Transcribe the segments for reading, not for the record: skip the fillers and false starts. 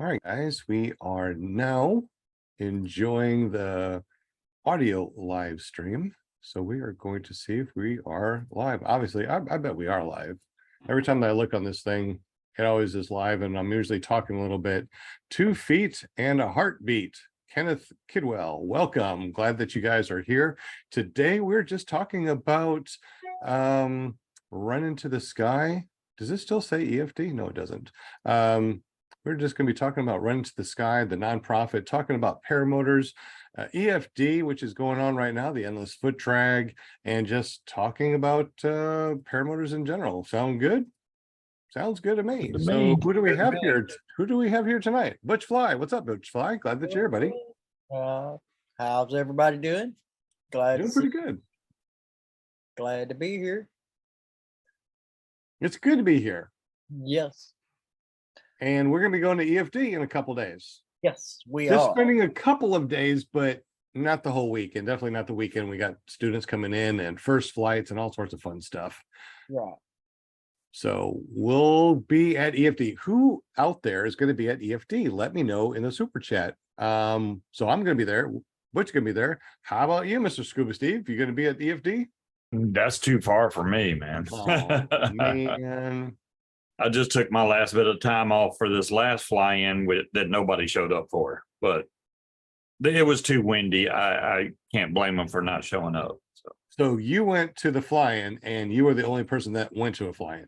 All right, guys, we are now enjoying the audio live stream. So we are going to see if we are live. Obviously, I bet we are live. Every time that I look on this thing, it always is live, and I'm usually talking a little bit. 2 feet and a heartbeat. Kenneth Kidwell, welcome. Glad that you guys are here. Today, we're just talking about Run into the Sky. Does this still say EFD? No, it doesn't. We're just going to be talking about Run into the Sky, the nonprofit, talking about Paramotors, EFD, which is going on right now, the endless foot drag, and just talking about Paramotors in general. Sound good? Sounds good to me. So who do we have here? Who do we have here tonight? Butch Fly. What's up, Butch Fly? Glad that you're here, buddy. How's everybody doing? Doing pretty good. Glad to be here. It's good to be here. Yes. And we're going to be going to EFD in a couple days. Yes, we Just are. spending a couple of days, but not the whole week, and definitely not the weekend. We got students coming in and first flights and all sorts of fun stuff. Right. So we'll be at EFD. Who out there is going to be at EFD? Let me know in the super chat. So I'm going to be there. Butch's going to be there. How about you, Mr. Scuba Steve? You going to be at EFD? That's too far for me, man. Oh, man. I just took my last bit of time off for this last fly-in that nobody showed up for, but it was too windy. I can't blame them for not showing up. So you went to the fly-in, and you were the only person that went to a fly-in.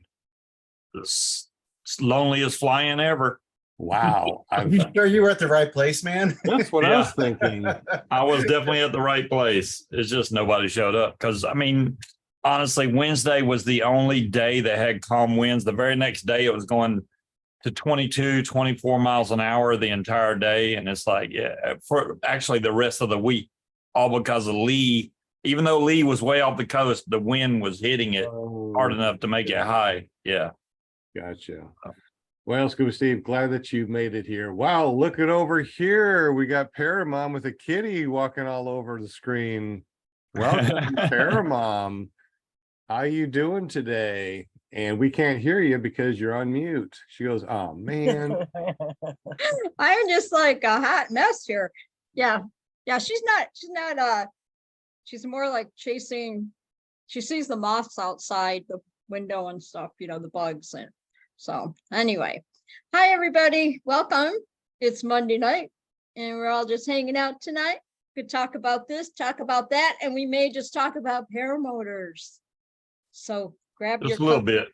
It's loneliest fly-in ever. Wow. Are you sure you were at the right place, man? That's what I was thinking. I was definitely at the right place. It's just nobody showed up because, I mean, honestly, Wednesday was the only day that had calm winds. The very next day, it was going to 22, 24 miles an hour the entire day. And it's like, yeah, for actually the rest of the week, all because of Lee. Even though Lee was way off the coast, the wind was hitting it hard enough to make it high. Yeah. Gotcha. Well, Scuba Steve, glad that you made it here. Wow, look at over here. We got Paramom with a kitty walking all over the screen. Welcome, Paramom. How you doing today? And we can't hear you because you're on mute. She goes, oh man. I'm just like a hot mess here. Yeah. She's more like chasing, she sees the moths outside the window and stuff, the bugs. And so anyway, hi everybody, welcome. It's Monday night and we're all just hanging out tonight. Could talk about this, talk about that, and we may just talk about paramotors. So grab Just your a little bit.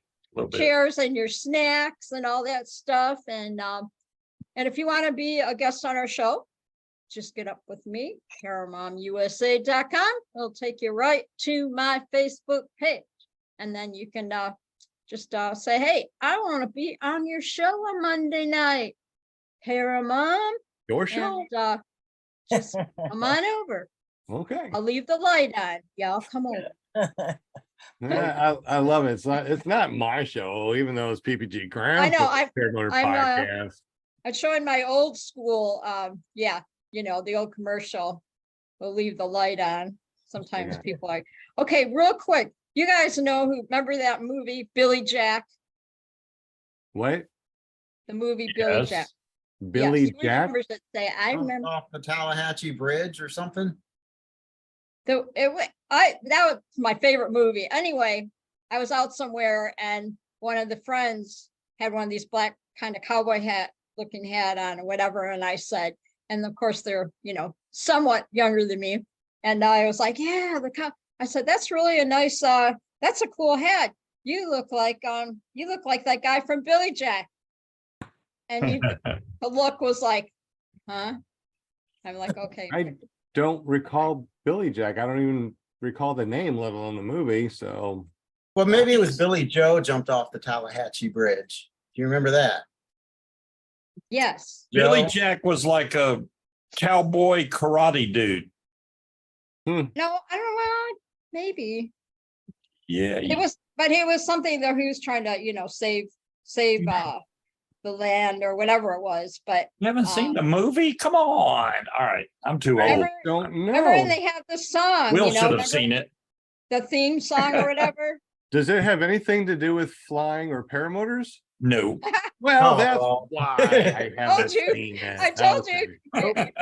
chairs and your snacks and all that stuff. And if you want to be a guest on our show, just get up with me, ParaMomUSA.com. It'll take you right to my Facebook page. And then you can just say, hey, I want to be on your show on Monday night. Paramom. Your show? And, just come on over. Okay. I'll leave the light on. Y'all come over. Yeah, I love it. It's not my show, even though it's PPG Crown. I know. I'm showing my old school. The old commercial. We'll leave the light on. Sometimes people are okay. Real quick, you guys remember that movie Billy Jack? What? The movie Billy Jack. Billy Jack. I remember Off the Tallahatchie Bridge or something. that was my favorite movie. Anyway, I was out somewhere and one of the friends had one of these black kind of cowboy looking hat on or whatever. And I said, and of course they're, somewhat younger than me. And I was like, yeah, I said, that's really a nice, that's a cool hat. You look like that guy from Billy Jack. And the look was like, huh? I'm like, okay. I don't recall Billy Jack. I don't even recall the name, let alone the movie. So, Well, maybe it was Billy Joe jumped off the Tallahatchie Bridge. Do you remember that? Yes. Billy Joe? Jack was like a cowboy karate dude. No, I don't know. Maybe. Yeah. It was something that he was trying to, save the land or whatever it was. But You haven't seen the movie? Come on. All right. I'm too old. don't remember know. they have the song. Will should have remember seen it. the theme song or whatever. Does it have anything to do with flying or paramotors? No. Well, Oh, that's well. why I haven't you. seen it. I told you. Okay.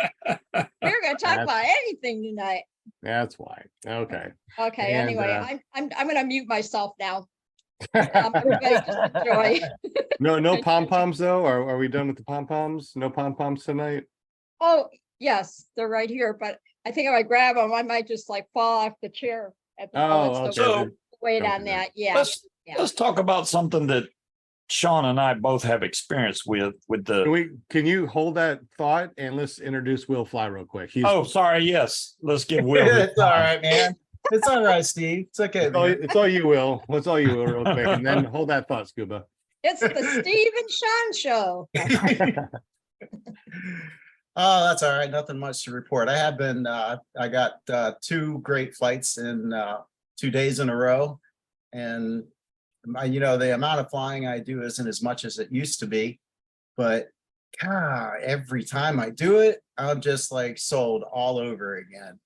We're gonna talk That's- about anything tonight. That's why. Okay. Okay, And, anyway, I'm gonna mute myself now. Everybody just enjoy. No pom poms though. Are we done with the pom poms? No pom poms tonight. Oh, yes, they're right here, but I think if I grab them, I might just like fall off the chair. At the Oh, it's the okay. So weight don't on do that. that, yeah. let's Yeah. let's talk about something that Sean and I both have experience with the. Can you hold that thought and let's introduce Will Fly real quick. He's Oh, sorry. Yes, let's give Will. his It's all time. right, man. It's all right, Steve. It's okay. man. it's all you, Will. It's all you, Will, real quick, and then hold that thought, Scuba. It's the Steve and Sean show. Oh, that's all right. Nothing much to report. I have been, I got 2 great flights in 2 days in a row. And the amount of flying I do isn't as much as it used to be. But God, every time I do it, I'm just like sold all over again,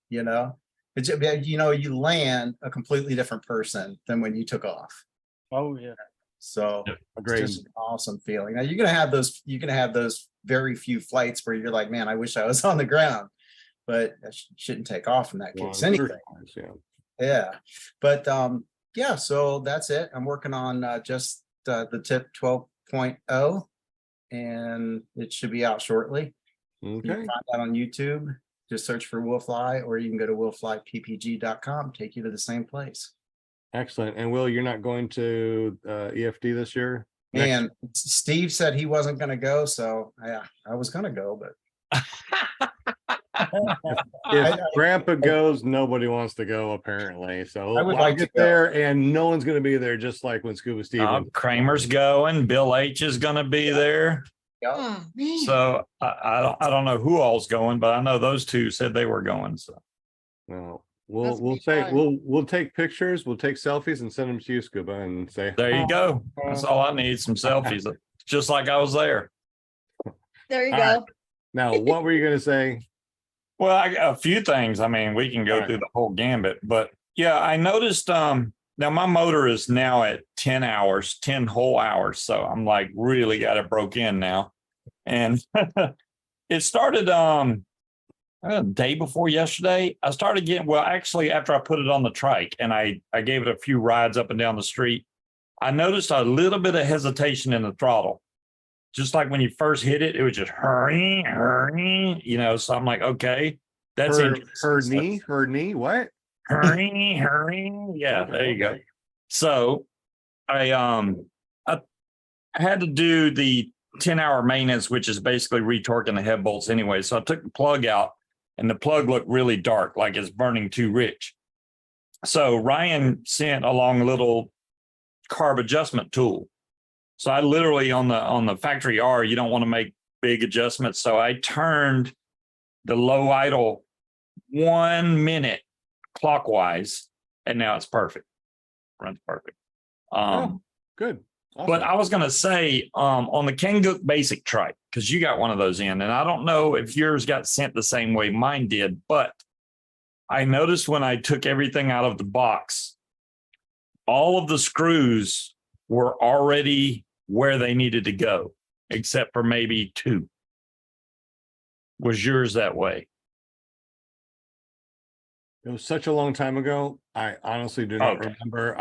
It's, you land a completely different person than when you took off. Oh, yeah. So Yep. it's Agreed. just an awesome feeling. Now you're gonna have those very few flights where you're like, man, I wish I was on the ground, but that shouldn't take off in that Well, case anyway. yeah. Yeah, but yeah, so that's it. I'm working on just the tip 12.0, and it should be out shortly. You can Okay. find that on YouTube. Just search for Will Fly, or you can go to willflyppg.com, take you to the same place. Excellent. And Will, you're not going to EFD this year? Next- And Steve said he wasn't going to go, so yeah, I was going to go, but if Grandpa goes, nobody wants to go apparently. So I would I'll like to get go. there, and no one's going to be there, just like when Scuba Steve. went. Kramer's going. Bill H is going to be there. yeah, Oh, man. So I don't know who all's going, but I know those two said they were going. So No, Must we'll be say fun. we'll take pictures, we'll take selfies, and send them to you, Scuba, and say there you go. That's all I need. Some selfies, just like I was there. There you All right. go. Now, what were you going to say? Well, a few things. I mean, we can go All right. through the whole gambit, but yeah, I noticed. Now my motor is now at 10 hours, 10 whole hours. So I'm like really got it broke in now, and it started a day before yesterday. I started getting actually after I put it on the trike and I gave it a few rides up and down the street. I noticed a little bit of hesitation in the throttle. Just like when you first hit it, it was just hurry, so I'm like, okay, that's Her interesting. knee, what? Hurry. Yeah, there you go. So I had to do the 10-hour maintenance, which is basically retorquing the head bolts anyway. So I took the plug out and the plug looked really dark, like it's burning too rich. So Ryan sent along a little carb adjustment tool. So I literally on the factory R, you don't want to make big adjustments. So I turned the low idle 1 minute clockwise, and now it's perfect. Runs perfect. Good. Awesome. But I was gonna say on the Kanguk basic trike, because you got one of those in, and I don't know if yours got sent the same way mine did, but I noticed when I took everything out of the box, all of the screws were already where they needed to go, except for maybe 2. Was yours that way? It was such a long time ago. I honestly do not Okay. remember.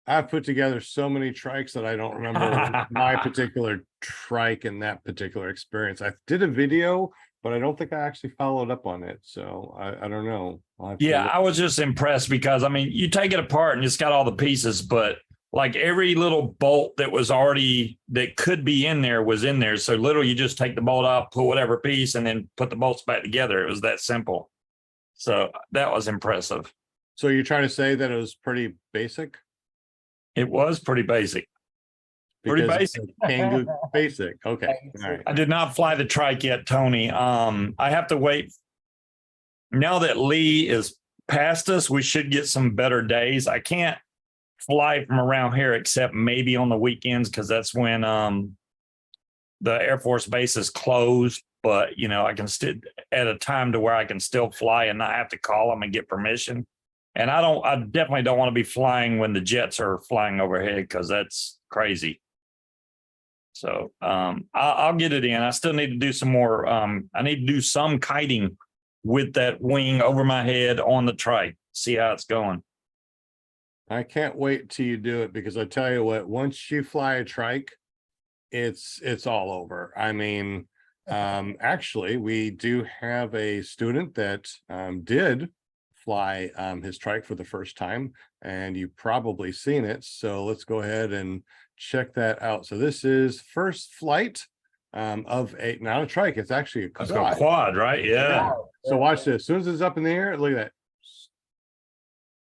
I've put together so many trikes that I don't remember my particular trike and that particular experience. I did a video, but I don't think I actually followed up on it. So I don't know. I'll have to Yeah, look. I was just impressed because I mean, you take it apart and it's got all the pieces, but like every little bolt that could be in there was in there. So literally you just take the bolt out, put whatever piece, and then put the bolts back together. It was that simple. So that was impressive. So you're trying to say that it was pretty basic? It was pretty basic. Pretty Because basic. it's Kangoo basic. Okay. All right. I did not fly the trike yet, Tony. I have to wait. Now that Lee is past us, we should get some better days. I can't fly from around here except maybe on the weekends because that's when the Air Force base is closed. But I can still at a time to where I can still fly and not have to call them and get permission. And I definitely don't want to be flying when the jets are flying overhead because that's crazy. So I'll get it in. I still need to do some more. I need to do some kiting with that wing over my head on the trike. See how it's going. I can't wait till you do it, because I tell you what, once you fly a trike, it's all over. I mean, actually, we do have a student that did fly his trike for the first time, and you've probably seen it. So let's go ahead and check that out. So this is first flight of a, not a trike, it's actually a Let's go quad. quad, right? Yeah. So watch this. As soon as it's up in the air, look at that.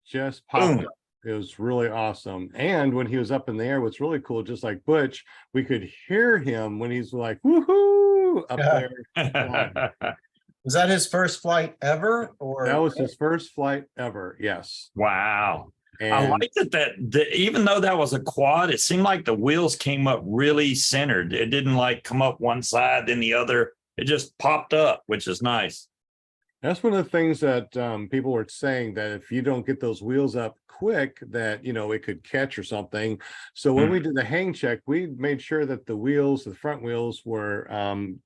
Just popped Boom. up. It was really awesome. And when he was up in the air, what's really cool, just like Butch, we could hear him when he's like, woohoo, up Yeah. there. Was that his first flight ever, or? That was his first flight ever. Yes. Wow. I And like that even though that was a quad, it seemed like the wheels came up really centered. It didn't like come up one side, then the other. It just popped up, which is nice. that's one of the things that people were saying, that if you don't get those wheels up quick, that, you know, it could catch or something. So when we did the hang check, we made sure that the wheels, the front wheels, were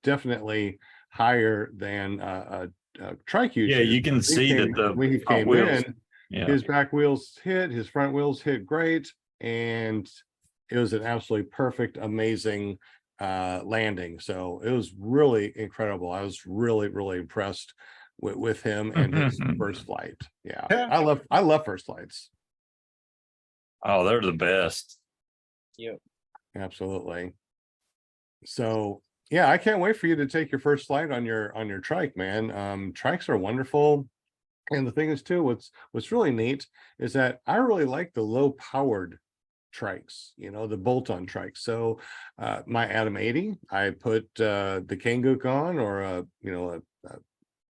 definitely higher than a trike usually. Yeah, you can see that the when he front came wheels- in, Yeah. his back wheels hit, his front wheels hit great, and it was an absolutely perfect, amazing landing. So it was really incredible. I was really, really impressed with him and his first flight. Yeah, Yeah. I love first flights. Oh, they're the best. Absolutely. So yeah, I can't wait for you to take your first flight on your trike, man. Trikes are wonderful. And the thing is too, what's really neat is that I really like the low powered trikes, you know, the bolt-on trikes. So my Atom 80, I put the Kanguk on, or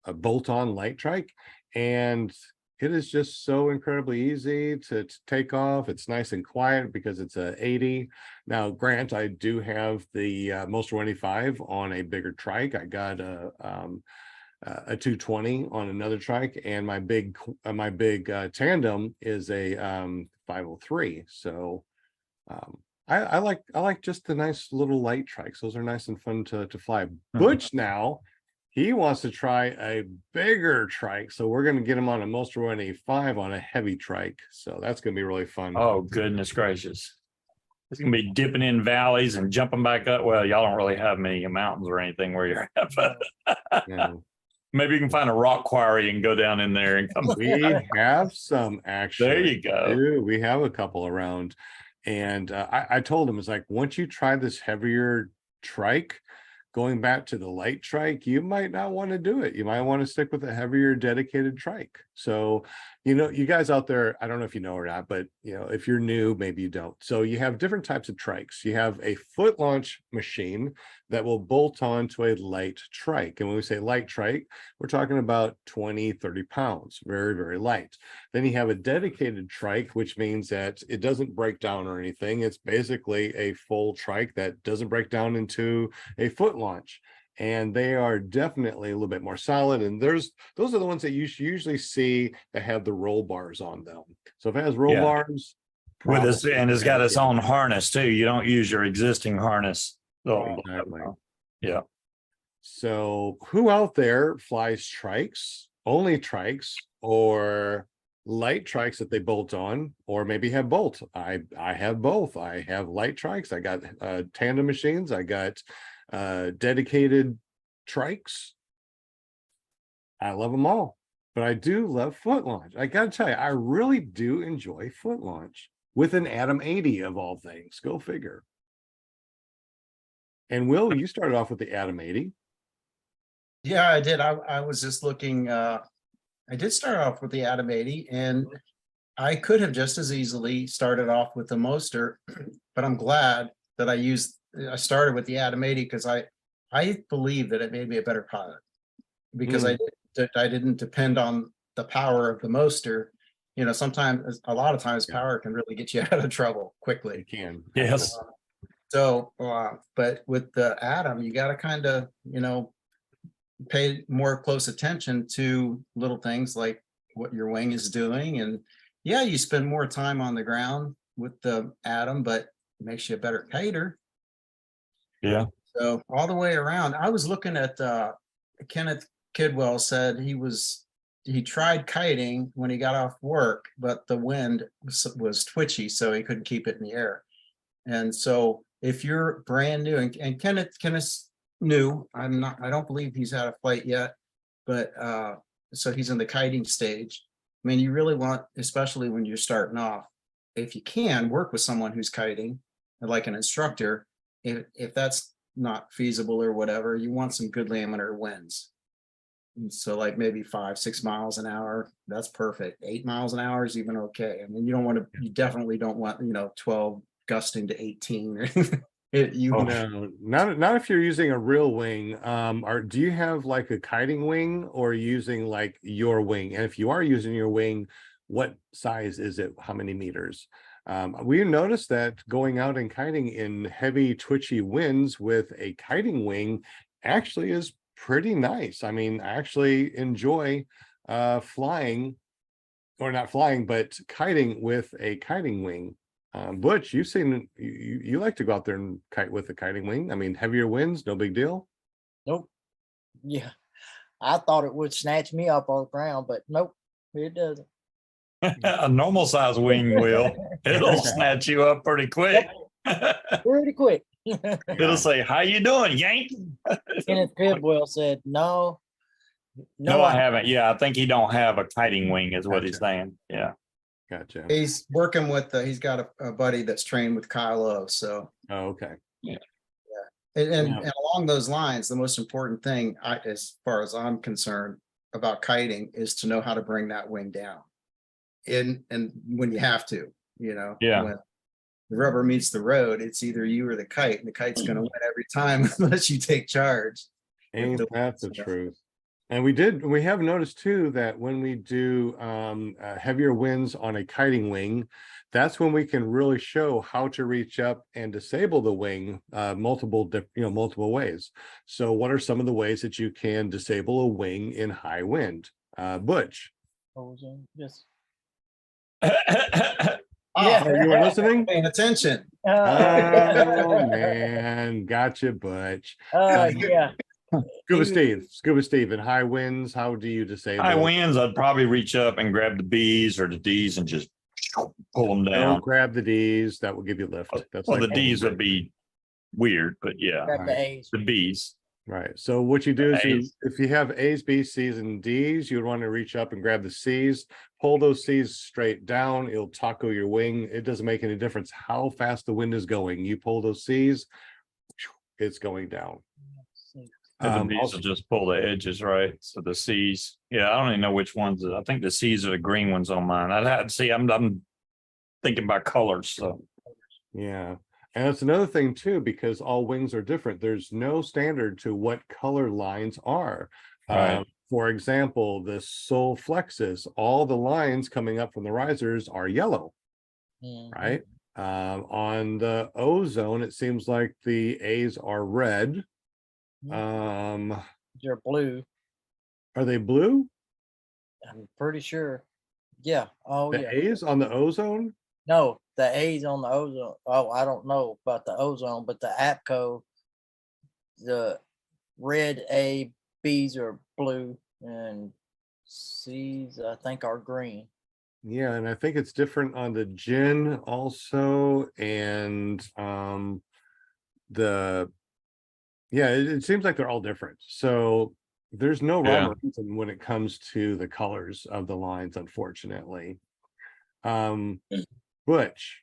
a bolt-on light trike, and it is just so incredibly easy to take off. It's nice and quiet because it's a 80. Now, Grant, I do have the Monster 185 on a bigger trike. I got a 220 on another trike, and my big tandem is a 503. So I like just the nice little light trikes. Those are nice and fun to fly. Butch now, he wants to try a bigger trike, so we're going to get him on a Monster 185 on a heavy trike. So that's going to be really fun. Oh, goodness gracious. It's going to be dipping in valleys and jumping back up. Well, y'all don't really have many mountains or anything where you're at, but Yeah. maybe you can find a rock quarry and go down in there and come. We have some actually. There you go. Dude, we have a couple around. And I told him, it's like, once you try this heavier trike, going back to the light trike, you might not want to do it. You might want to stick with a heavier dedicated trike. So, you know, you guys out there, I don't know if you know or not, but you know, if you're new, maybe you don't. So you have different types of trikes. You have a foot launch machine that will bolt on to a light trike. And when we say light trike, we're talking about 20, 30 pounds, very, very light. Then you have a dedicated trike, which means that it doesn't break down or anything. It's basically a full trike that doesn't break down into a foot launch. And they are definitely a little bit more solid. And those are the ones that you usually see that have the roll bars on them. So if it has roll Yeah. bars, With this, probably and it's got its dedicated. own harness too. You don't use your existing harness. So, Exactly. yeah. So who out there flies trikes, only trikes, or light trikes that they bolt on, or maybe have bolt? I have both. I have light trikes. I got tandem machines. I got dedicated trikes. I love them all, but I do love foot launch. I gotta tell you, I really do enjoy foot launch with an Atom 80 of all things. Go figure. And Will, you started off with the Atom 80. Yeah, I did. I was just looking, I did start off with the Atom 80, and I could have just as easily started off with the Moster, but I'm glad that I started with the Atom 80 because I believe that it made me a better pilot, because I didn't depend on the power of the Moster. You know, sometimes, a lot of times, Yeah. power can really get you out of trouble You quickly. can. Yes. So, but with the Atom, you got to kind of, you know, pay more close attention to little things like what your wing is doing. And yeah, you spend more time on the ground with the Atom, but it makes you a better kiter. Yeah. So all the way around, I was looking at Kenneth Kidwell said he tried kiting when he got off work, but the wind was twitchy, so he couldn't keep it in the air. And so if you're Brand new, and Kenneth's new, I don't believe he's had a flight yet, but so he's in the kiting stage. I mean, you really want, especially when you're starting off, if you can work with someone who's kiting, like an instructor, if that's not feasible or whatever, you want some good laminar winds. And so like maybe 5-6 miles an hour, that's perfect. 8 miles an hour is even okay. I mean, you definitely don't want, 12 gusting to 18. No, not if you're using a real wing. Do you have like a kiting wing or using like your wing? And if you are using your wing, what size is it? How many meters? We noticed that going out and kiting in heavy twitchy winds with a kiting wing actually is pretty nice. I mean, I actually enjoy flying, or not flying, but kiting with a kiting wing. Butch, you've seen, you like to go out there and kite with a kiting wing. I mean, heavier winds, no big deal. Nope. Yeah. I thought it would snatch me up on the ground, but nope, it doesn't. A normal size wing will. It'll snatch you up pretty quick. Pretty quick. It'll say, "How you doing, Yank?" Kenneth Goodwell said, no. No, I haven't. Yeah, I think he don't have a kiting wing, is what he's Gotcha. saying. Yeah. Gotcha. He's working with, he's got a buddy that's trained with Kyle O. So, Oh, okay. and Yeah. along those lines, the most important thing, as far as I'm concerned, about kiting is to know how to bring that wing down. And when you have to, Yeah. when the rubber meets the road, it's either you or the kite, and the kite's going to win every time unless you take charge. Ain't that the truth? And we have noticed too that when we do heavier winds on a kiting wing, that's when we can really show how to reach up and disable the wing multiple ways. So what are some of the ways that you can disable a wing in high wind? Butch. Yes. Ah, Oh, you were listening? paying attention. Oh man, gotcha, Butch. Yeah. Scuba Steve, in high winds, how do you disable? High winds, I'd probably reach up and grab the B's or the D's and just pull them down. Don't grab the D's, that will give you lift. That's Well, like the D's would be weird, but yeah, Grab the A's. the B's. right. So what you do is A's. if you have A's, B's, C's, and D's, you would want to reach up and grab the C's, pull those C's straight down. It'll taco your wing. It doesn't make any difference how fast the wind is going. You pull those C's, it's going down. And the B's Also, will just pull the edges, right? So the C's, yeah, I don't even know which ones. I think the C's are the green ones on mine. I'd have to see. I'm thinking about colors. So yeah. And that's another thing too, because all wings are different. There's no standard to what color lines are. Right. For example, the Sol Flexus, all the lines coming up from the risers are yellow, right? On the ozone, it seems like the A's are red. They're blue. Are they blue? I'm pretty sure. Yeah. Oh, The yeah. A's on the ozone? No, the A's on the ozone. Oh, I don't know about the ozone, but the APCO, the red A, B's are blue, and C's I think are green. Yeah, and I think it's different on the gin also, and it seems like they're all different. So there's no rhyme or reason when it comes to the colors of the lines, unfortunately. Butch,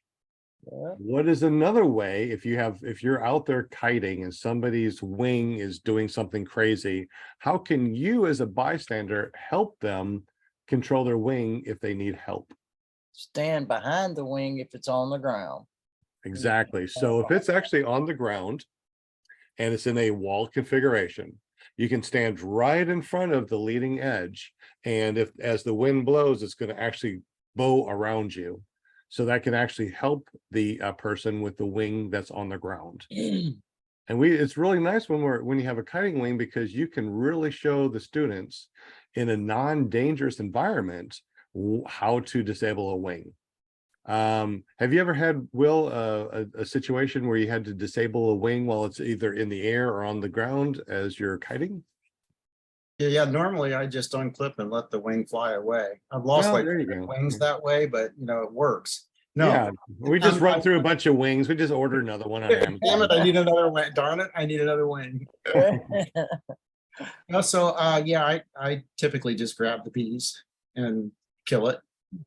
Yeah. what is another way if you're out there kiting and somebody's wing is doing something crazy, how can you as a bystander help them control their wing if they need help? Stand behind the wing if it's on the ground. Exactly. So if it's actually on the ground and it's in a wall configuration, you can stand right in front of the leading edge. And as the wind blows, it's going to actually bow around you. So that can actually help the person with the wing that's on the ground. And it's really nice when you have a kiting wing, because you can really show the students in a non-dangerous environment how to disable a wing. Have you ever had, Will, a situation where you had to disable a wing while it's either in the air or on the ground as you're kiting? Yeah, normally I just unclip and let the wing fly away. I've lost Well, like there you go. wings that way, but it works. No, Yeah, we just I'm- run through a bunch of wings. We just order another one on damn Amazon. it, I need another wing. Darn it, I need another wing. No, so yeah, I typically just grab the bees and kill it.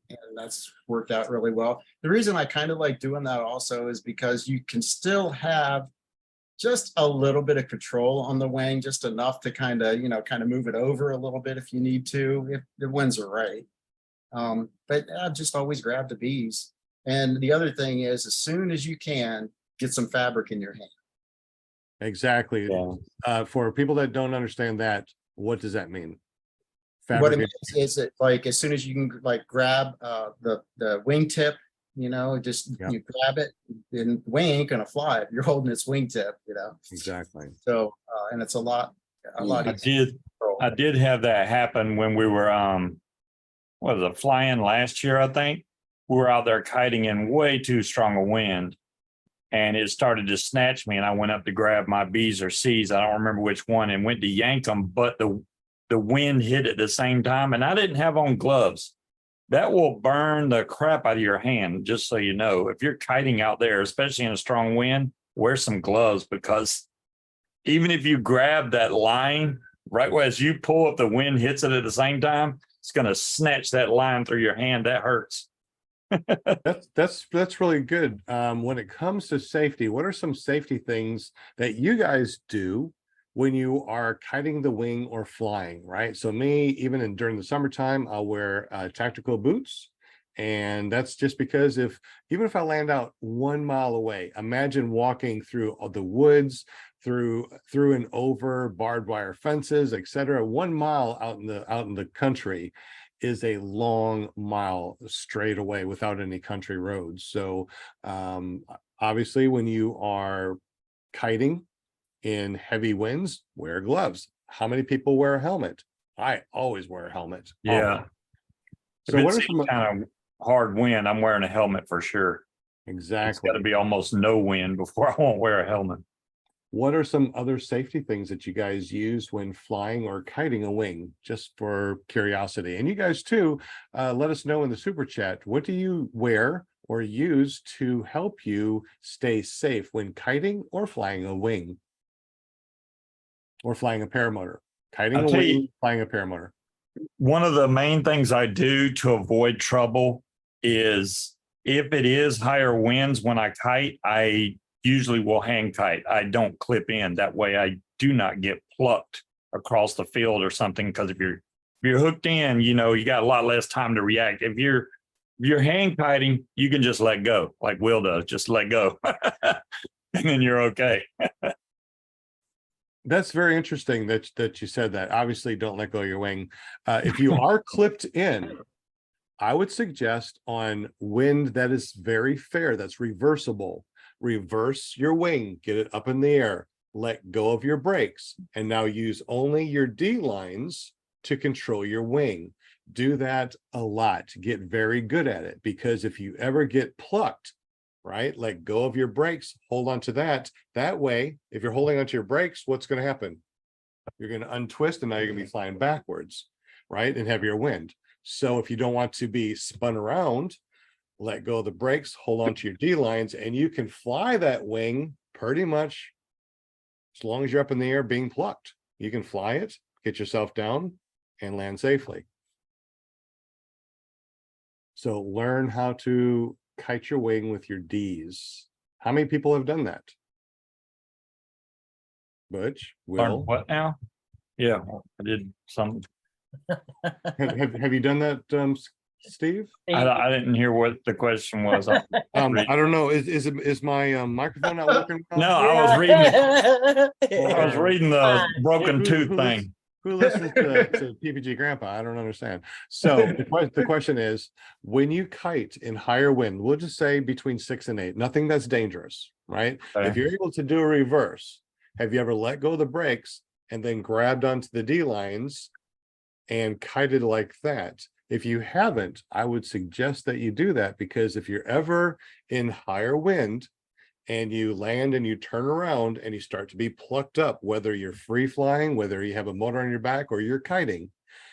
And that's worked out really well. The reason I kind of like doing that also is because you can still have just a little bit of control on the wing, just enough to kind of move it over a little bit if you need to, if the winds are right. But I just always grab the bees. And the other thing is, as soon as you can, get some fabric in your hand. Exactly. Yeah. For people that don't understand that, what does that mean? What it Fabric. means is that like as soon as you can like grab the wingtip, just Yep. you grab it, and the wing ain't gonna fly if you're holding its wingtip, Exactly. So and it's a lot I easier to did, control. I did have that happen when we were, what was it, flying last year, I think. We were out there kiting in way too strong a wind. And it started to snatch me, and I went up to grab my B's or C's. I don't remember which one, and went to yank them, but the wind hit at the same time, and I didn't have on gloves. That will burn the crap out of your hand, just so you know. If you're kiting out there, especially in a strong wind, wear some gloves, because even if you grab that line right as you pull up, the wind hits it at the same time, it's going to snatch that line through your hand. That hurts. That's really good. When it comes to safety, what are some safety things that you guys do when you are kiting the wing or flying, right? So me, even during the summertime, I'll wear tactical boots. And that's just because even if I land out 1 mile away, imagine walking through the woods, through and over barbed wire fences, etc. 1 mile out in the country is a long mile straight away without any country roads. So obviously when you are kiting in heavy winds, wear gloves. How many people wear a helmet? I always wear a helmet. Yeah. So If what are it's some kind of hard wind, I'm wearing a helmet for sure. It's exactly got to be almost no wind before I won't wear a helmet. what are some other safety things that you guys use when flying or kiting a wing, just for curiosity? And you guys too, let us know in the super chat, what do you wear or use to help you stay safe when kiting or flying a wing? Or flying a paramotor? Kiting I'll a tell wing, you- flying a paramotor. One of the main things I do to avoid trouble is, if it is higher winds when I kite, I usually will hang kite. I don't clip in. That way I do not get plucked across the field or something. Because if you're hooked in, you got a lot less time to react. If you're hang kiting, you can just let go, like Will does, just let go. And then you're okay. That's very interesting that you said that. Obviously, don't let go of your wing. If you are clipped in, I would suggest on wind that is very fair, that's reversible, reverse your wing, get it up in the air, let go of your brakes, and now use only your D lines to control your wing. Do that a lot. Get very good at it, because if you ever get plucked, right, let go of your brakes, hold on to that. That way, if you're holding onto your brakes, what's going to happen? You're going to untwist, and now you're going to be flying backwards, right, and heavier wind. So if you don't want to be spun around, let go of the brakes, hold on to your D lines, and you can fly that wing pretty much as long as you're up in the air being plucked. You can fly it, get yourself down, and land safely. So learn how to kite your wing with your Ds. How many people have done that? Butch, Learn Will, what now? Yeah, I did some. have you done that, Steve? I didn't hear what the question was. I don't know. Is my microphone not working? well? No, I was reading. I was reading the broken Who- tooth who thing. Who listens to PPG Grandpa? I don't understand. So the question is, when you kite in higher wind, we'll just say between 6 and 8, nothing that's dangerous, right? Okay. If you're able to do a reverse, have you ever let go of the brakes and then grabbed onto the D lines and kited like that? If you haven't, I would suggest that you do that, because if you're ever in higher wind and you land and you turn around and you start to be plucked up, whether you're free flying, whether you have a motor on your back or you're kiting,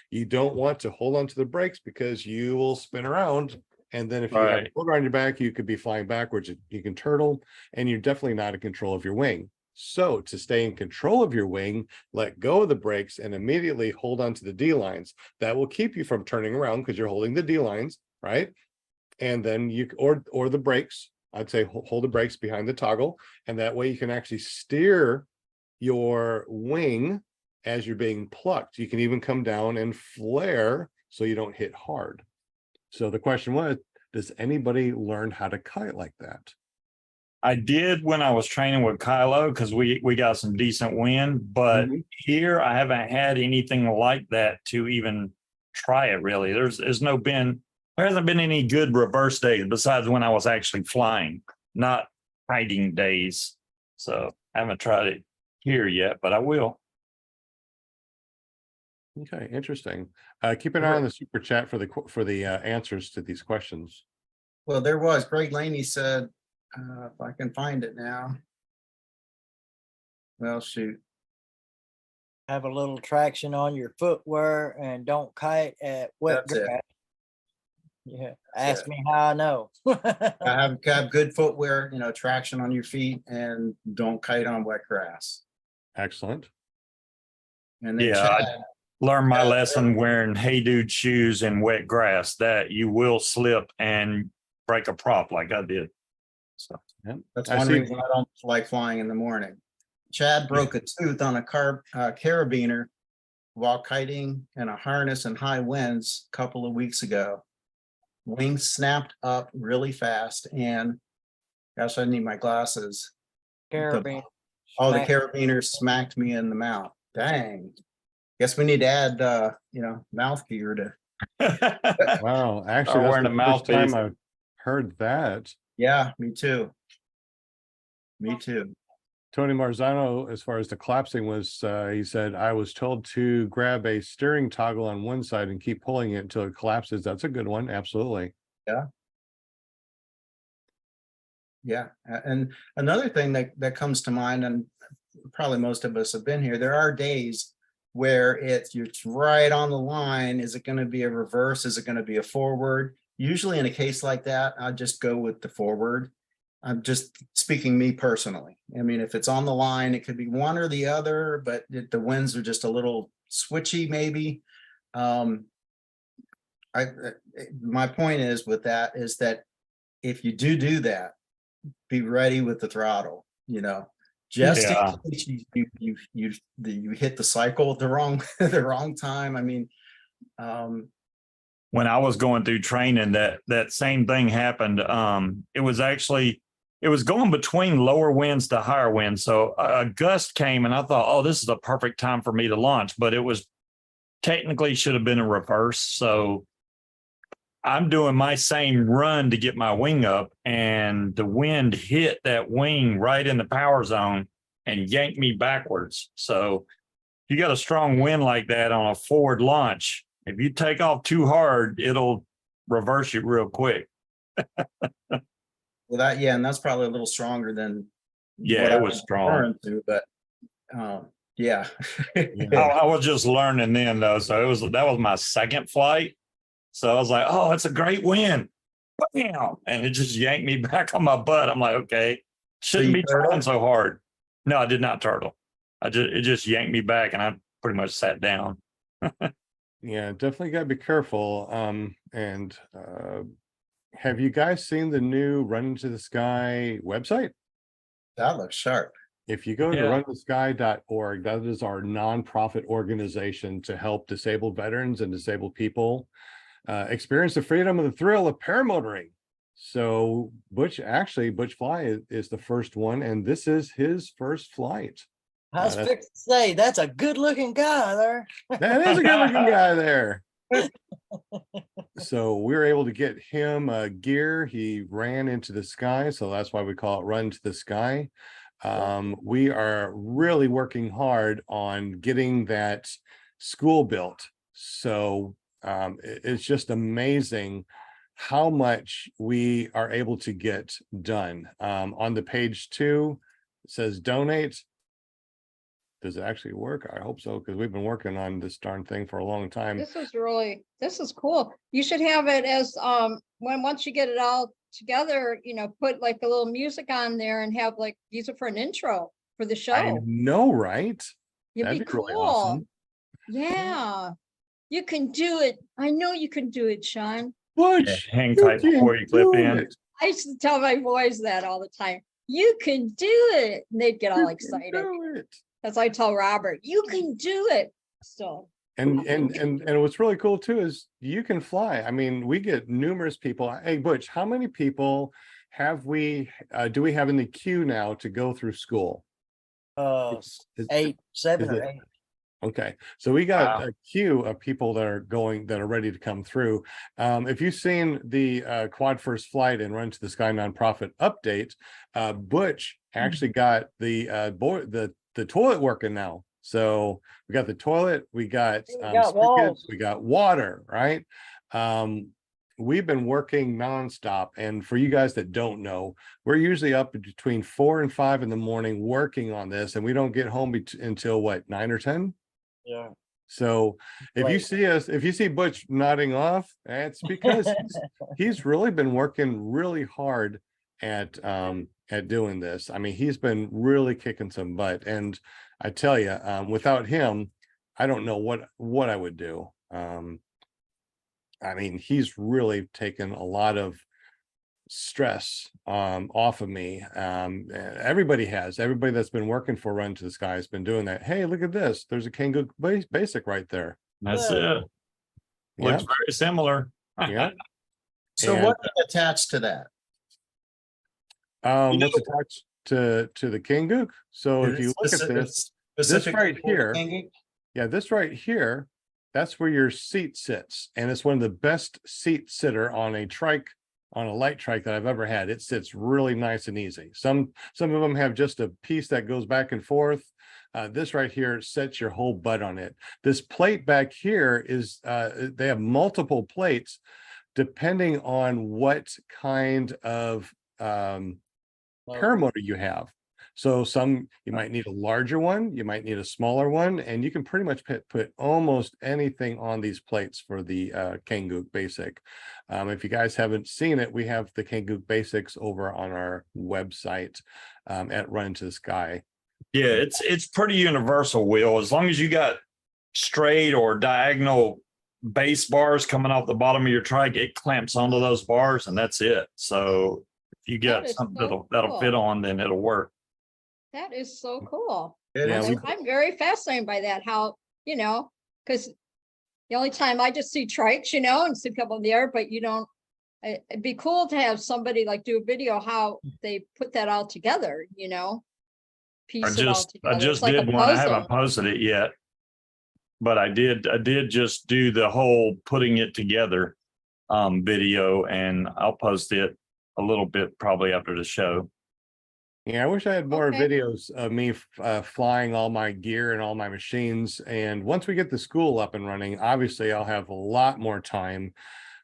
you don't want to hold on to the brakes, because you will spin around. And then if you have a Right. motor on your back, you could be flying backwards, you can turtle, and you're definitely not in control of your wing. So to stay in control of your wing, let go of the brakes and immediately hold on to the D lines. That will keep you from turning around because you're holding the D lines, right? And then you, or the brakes, I'd say hold the brakes behind the toggle, and that way you can actually steer your wing as you're being plucked. You can even come down and flare so you don't hit hard. So the question was, does anybody learn how to kite like that? I did when I was training with Kylo, because we got some decent wind, but Mhm. here I haven't had anything like that to even try it really. There hasn't been any good reverse days besides when I was actually flying, not kiting days. So I haven't tried it here yet, but I will. Okay, interesting. Keep an eye on the super chat for the answers to these questions. Well, there was, Greg Laney said, if I can find it now. Well, shoot. Have a little traction on your footwear and don't kite at wet That's it. grass. Yeah, That's ask it. me how I know. Have good footwear, you know, traction on your feet, and don't kite on wet grass. Excellent. And then Yeah, I Chad, learned my Yeah. lesson wearing Hey Dude shoes in wet grass, that you will slip and break a prop like I did. So Yep. that's I one see. reason I don't like flying in the morning. Chad broke a tooth on a carabiner while kiting in a harness in high winds a couple of weeks ago. Wings snapped up really fast, and gosh, I need my glasses. Carabiner. Oh, the smack. carabiner smacked me in the mouth. Dang. Guess we need to add, mouth gear to, Wow, actually, Start that's wearing the a first time mouthpiece. I've heard that. yeah, me too. Me too. Tony Marzano, as far as the collapsing was, he said, I was told to grab a steering toggle on one side and keep pulling it until it collapses. That's a good one. Absolutely. Yeah. And another thing that comes to mind, and probably most of us have been here, there are days where it's right on the line. Is it going to be a reverse? Is it going to be a forward? Usually in a case like that, I just go with the forward. I'm just speaking me personally. I mean, if it's on the line, it could be one or the other, but the winds are just a little switchy maybe. My point is with that is that if you do that, be ready with the throttle, just in Yeah. case you hit the cycle at the wrong the wrong time. I mean, When I was going through training, that same thing happened. It was going between lower winds to higher winds. So a gust came and I thought, oh, this is a perfect time for me to launch, but it was technically should have been a reverse. So I'm doing my same run to get my wing up, and the wind hit that wing right in the power zone and yanked me backwards. So if you got a strong wind like that on a forward launch, if you take off too hard, it'll reverse you real quick. well, and that's probably a little stronger than Yeah, what it I was strong. referring to, but yeah. I was just learning then though. So that was my second flight. So I was like, oh, it's a great wind. Bam! And it just yanked me back on my butt. I'm like, okay, shouldn't you be trying turtled? so hard. No, I did not turtle. It just yanked me back and I pretty much sat down. Yeah, definitely got to be careful. Have you guys seen the new Run Into the Sky website? That looks sharp. If you go to Yeah. runthesky.org, that is our nonprofit organization to help disabled veterans and disabled people experience the freedom and the thrill of paramotoring. So Butch Fly is the first one, and this is his first flight. I was that's- fixing to say, that's a good looking guy there. That is a good looking guy there. So we were able to get him gear. He ran into the sky, so that's why we call it Run to the Sky. We are really working hard on getting that school built. So It's just amazing how much we are able to get done. On the page 2, it says donate. Does it actually work? I hope so, because we've been working on this darn thing for a long time. This is cool. You should have it as, once you get it all together, put like a little music on there and have like music for an intro for the I show. know, right? It'd That'd be be really cool. awesome. Yeah, you can do it. I know you can do it, Sean. Butch, hang you tight before can you clip do in. it. I used to tell my boys that all the time. You can do it. And they'd get You all can excited. do it. As I tell Robert, you can do it. So And what's really cool too is you can fly. I mean, we get numerous people. Hey, Butch, how many people do we have in the queue now to go through school? Is- 8, 7 is or it- 8. Okay, so we got Wow. a queue of people that are ready to come through. If you've seen the Quad First Flight and Run to the Sky nonprofit update, Butch actually got the toilet working now. So we got the toilet, we got We got spigots, walls. we got water, right? We've been working nonstop, and for you guys that don't know, we're usually up between 4 and 5 in the morning working on this, and we don't get home until what, 9 or 10? Yeah. So if you Late. if you see Butch nodding off, it's because he's really been working really hard at doing this. I mean, he's been really kicking some butt, and I tell you, without him, I don't know what I would do. I mean, he's really taken a lot of stress off of me. Everybody that's been working for Run to the Sky has been doing that. Hey, look at this, there's a Kangoo basic right there. That's Yeah. it. Yeah, Looks very similar. yeah. So And- what is attached to that? You What's know- attached to the Kangoo? So if you look at this, Specifically right for the here- hanging? yeah, this right here, that's where your seat sits, and it's one of the best seat sitter on a light trike that I've ever had. It sits really nice and easy. Some of them have just a piece that goes back and forth. This right here sets your whole butt on it. This plate back here is they have multiple plates depending on what kind of paramotor you have. So some you might need a larger one, you might need a smaller one, and you can pretty much put almost anything on these plates for the Kangoo Basic. If you guys haven't seen it, we have the Kangoo Basics over on our website at Run to the Sky. Yeah, it's pretty universal, Will. As long as you got straight or diagonal base bars coming off the bottom of your trike, it clamps onto those bars, and that's it. So if you got is something so that'll fit cool. on, then it'll work. that is so cool. It Yeah, is we- I'm very fascinated by that, how, because the only time I just see trikes, and see people in the air, but it'd be cool to have somebody like do a video how they put that all together, piece it all I together. just It's like a did one. I haven't puzzle. posted it yet, but I did just do the whole putting it together video, and I'll post it a little bit probably after the show. Yeah, I wish I had more Okay. videos of me flying all my gear and all my machines. And once we get the school up and running, obviously I'll have a lot more time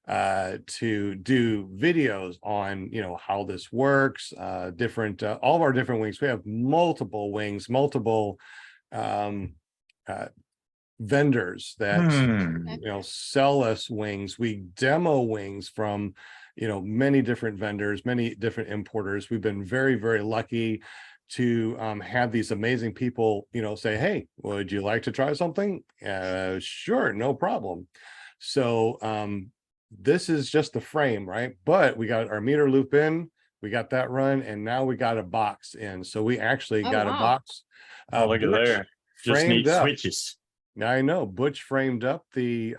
to do videos on, how this works, different, all of our different wings. We have multiple wings, multiple vendors that sell us wings. We demo wings from many different vendors, many different importers. We've been very, very lucky to have these amazing people say, hey, would you like to try something? Sure, no problem. So this is just the frame, right? But we got our meter loop in, we got that run, and now we got a box in. So we actually Oh, got a wow. box. Oh, look at Butch there. Just framed need up. switches. I know Butch framed up the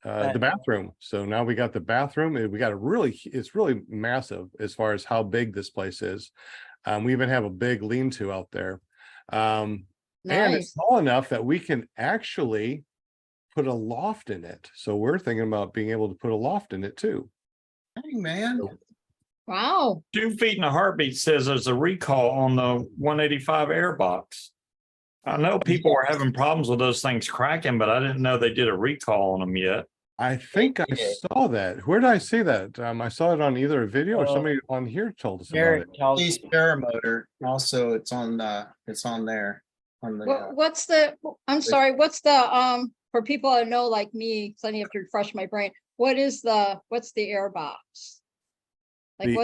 bathroom. So now we got the bathroom, and we got it's really massive as far as how big this place is. We even have a big lean-to out there. And it's Nice. small enough that we can actually put a loft in it. So we're thinking about being able to put a loft in it too. Dang, man. Wow. 2 feet and a heartbeat says there's a recall on the 185 air box. I know people were having problems with those things cracking, but I didn't know they did a recall on them yet. I think I did. saw that. Where did I see that? I saw it on either a video or Uh, somebody on here told us about Jared it. told East Paramotor, also it's on there, on the, What's the, I'm sorry, what's the, for people that know like me, so I need to refresh my brain, what's the air box? Like, The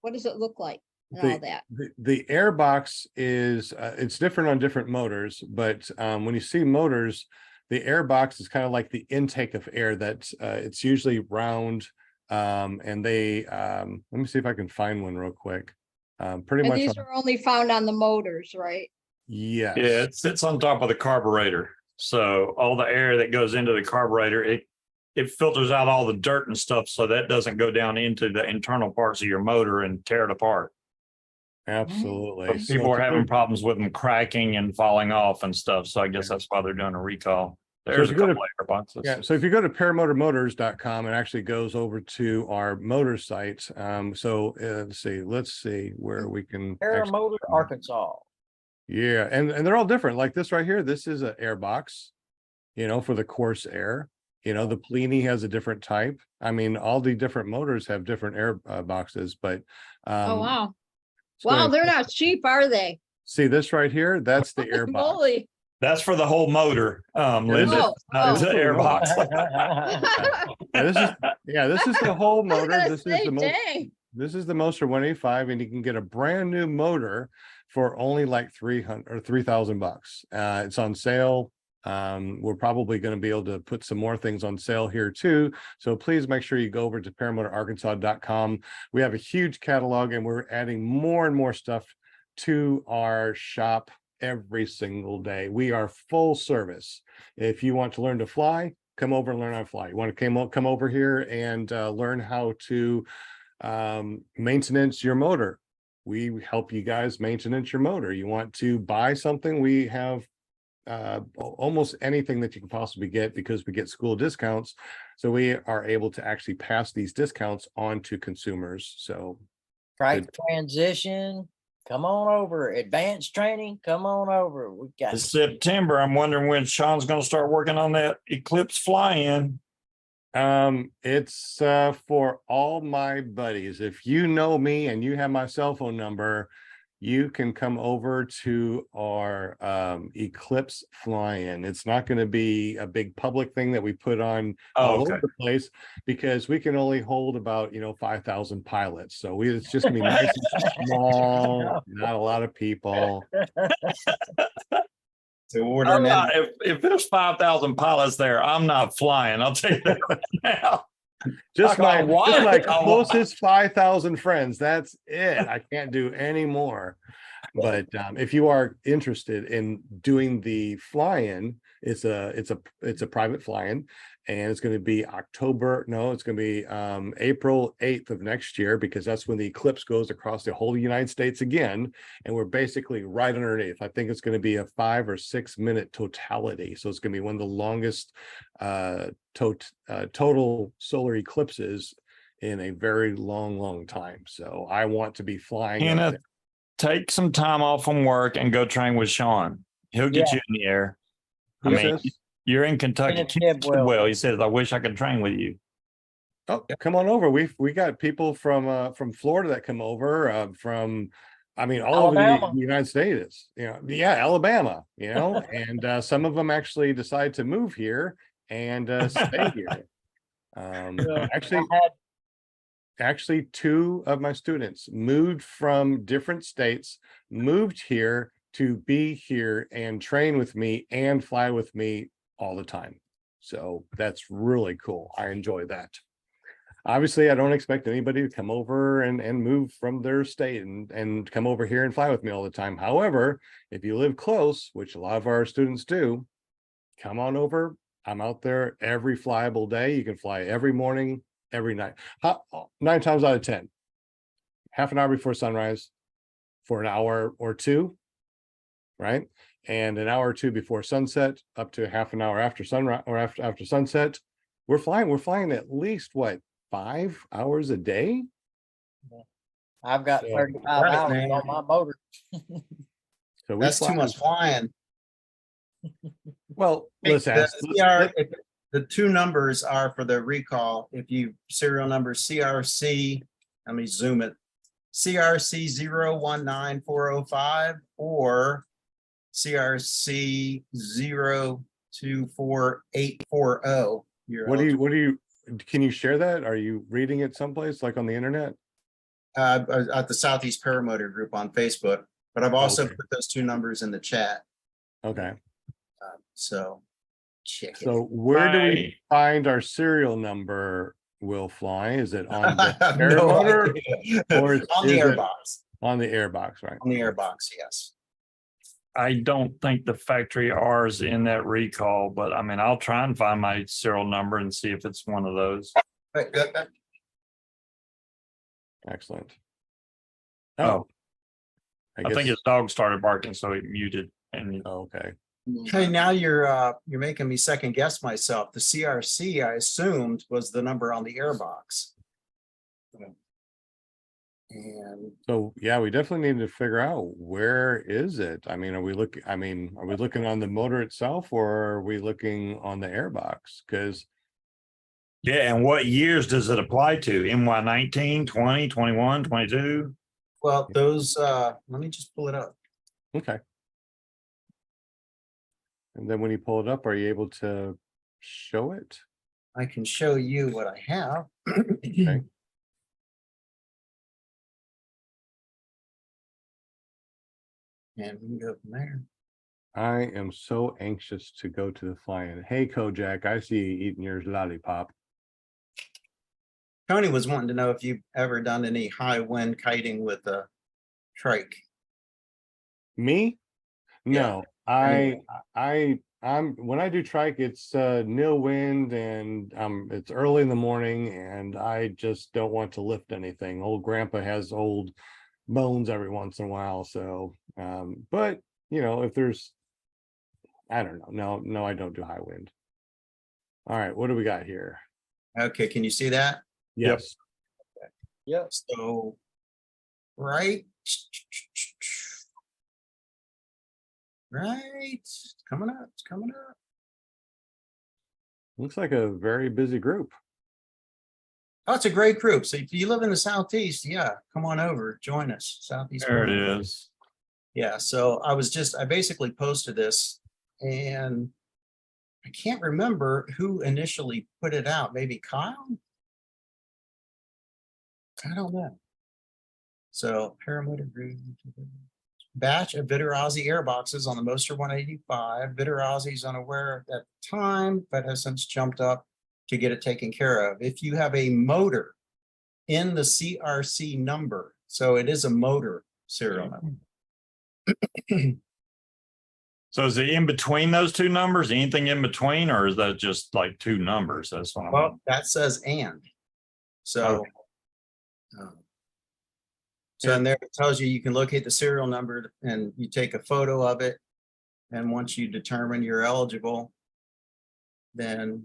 what does it look like and all that? The air box is, it's different on different motors, but when you see motors, the air box is kind of like the intake of air that it's usually round. And they, let me see if I can find one real quick. Pretty And much, these are only found on the motors, right? yes. Yeah, it sits on top of the carburetor. So all the air that goes into the carburetor, it filters out all the dirt and stuff so that doesn't go down into the internal parts of your motor and tear it apart. Absolutely. But So people if are you go- having problems with them cracking and falling off and stuff. So I guess Yeah. that's why they're doing a recall. if There's a you go to- couple air boxes. Yeah, so if you go to paramotormotors.com, it actually goes over to our motor site. Let's see where we can. actually- Paramotor, Arkansas. Yeah, and they're all different. Like this right here, this is an air box, for the coarse air. The Pliny has a different type. I mean, all the different motors have different air boxes, but Oh, wow. let's go Wow, ahead they're and not cheap, are they? see this right here. That's the air box. Moly. That's for the whole motor, Linda. Oh, Not oh. the air box. This is the whole I was motor. gonna This is say, the most. dang. This is the Moster 185, and you can get a brand new motor for only like 300 or 3,000 bucks. It's on sale. We're probably going to be able to put some more things on sale here too. So please make sure you go over to paramotorarkansas.com. We have a huge catalog, and we're adding more and more stuff to our shop every single day. We are full service. If you want to learn to fly, come over and learn how to fly. You want to come over here and learn how to maintenance your motor. We help you guys maintenance your motor. You want to buy something, we have almost anything that you can possibly get because we get school discounts. So we are able to actually pass these discounts on to consumers. So Right transition, come on over. Advanced training, come on over. We got It's September. I'm wondering when Sean's going to start working on that Eclipse fly-in. it's for all my buddies. If you know me and you have my cell phone number, you can come over to our Eclipse fly-in. It's not going to be a big public thing that we put on all over the place because we can only hold about 5,000 pilots. So it's just gonna be nice and small, not a lot of people. to order an If there's 5,000 pilots there, I'm not flying. I'll tell you that right now. Just I my got one. closest 5,000 friends. That's it. I can't do any more. But if you are interested in doing the fly-in, it's a private fly-in, and it's going to be it's going to be April 8th of next year, because that's when the eclipse goes across the whole United States again, and we're basically right underneath. I think it's going to be a 5 or 6 minute totality, so it's going to be one of the longest total solar eclipses in a very long time. So I want to be flying up Hannah, there. take some time off from work and go train with Sean. He'll get you in the air. Who says? You're in Kentucky. Well, he says, I wish I could train with you. Oh, come on over. We got people from Florida that come over, from all over Alabama. the United States. Alabama, and some of them actually decide to move here and stay here. Actually, two of my students moved from different states, moved here to be here and train with me and fly with me all the time. So that's really cool. I enjoy that. Obviously, I don't expect anybody to come over and move from their state and come over here and fly with me all the time. However, if you live close, which a lot of our students do, come on over. I'm out there every flyable day. You can fly every morning, every night. 9 times out of 10, half an hour before sunrise for an hour or two, right? And an hour or two before sunset, up to half an hour after sunrise or after sunset. We're flying at least 5 hours a day. I've got So- 35 Right, hours man. on my motor. So That's too much flying. Well, Hey, let's the ask. CR the two numbers are for the recall. If you serial number CRC, let me zoom it. CRC 019405 or CRC 024840. What do you, can you share that? Are you reading it someplace like on the internet? At the Southeast Paramotor group on Facebook, but I've also Okay. put those two numbers in the chat. Okay. So check it. So where do we Right. find our serial number, Will Fly? Is it on I the have no Paramotor idea. or On the is it airbox. on the airbox, right? On the airbox, yes. I don't think the factory R is in that recall, but I mean, I'll try and find my serial number and see if it's one of those. But Excellent. Oh, Oh, I think his dog started barking, so he muted and okay. hey, now you're making me second guess myself. The CRC I assumed was the number on the airbox. And So yeah, we definitely need to figure out where is it? I mean, are we looking on the motor itself or are we looking on the airbox? Because yeah. And what years does it apply to? NY 19, 20, 21, 22? well, those let me just pull it up. okay. And then when you pull it up, are you able to show it? I can show you what I have. Okay. And we can go from there. I am so anxious to go to the fly-in. Hey, Kojak, I see you eating your lollipop. Tony was wanting to know if you've ever done any high wind kiting with a trike. Me? Yeah. No, I'm when I do trike, it's nil wind and it's early in the morning and I just don't want to lift anything. Old grandpa has old bones every once in a while. So but you know, if there's I don't know. No, I don't do high wind. All right, what do we got here? Okay, can you see that? Yep. Yes. Yep. So, right. Right, it's coming up, it's coming up. Looks like a very busy group. Oh, it's a great group. So if you live in the Southeast, yeah, come on over, join us, Southeast. There Paramotor. it is. Yeah, so I basically posted this and I can't remember who initially put it out. Maybe Kyle? I don't know. So Paramotor group. Batch of Vitarazi airboxes on the Moster 185. Vitarazi is unaware at the time, but has since jumped up to get it taken care of. If you have a motor in the CRC number, so it is a motor serial number. So is it in between those two numbers? Anything in between, or is that just like two numbers? That's what I'm. Well, that says and. So. So in there it tells you can locate the serial number and you take a photo of it. And once you determine you're eligible, then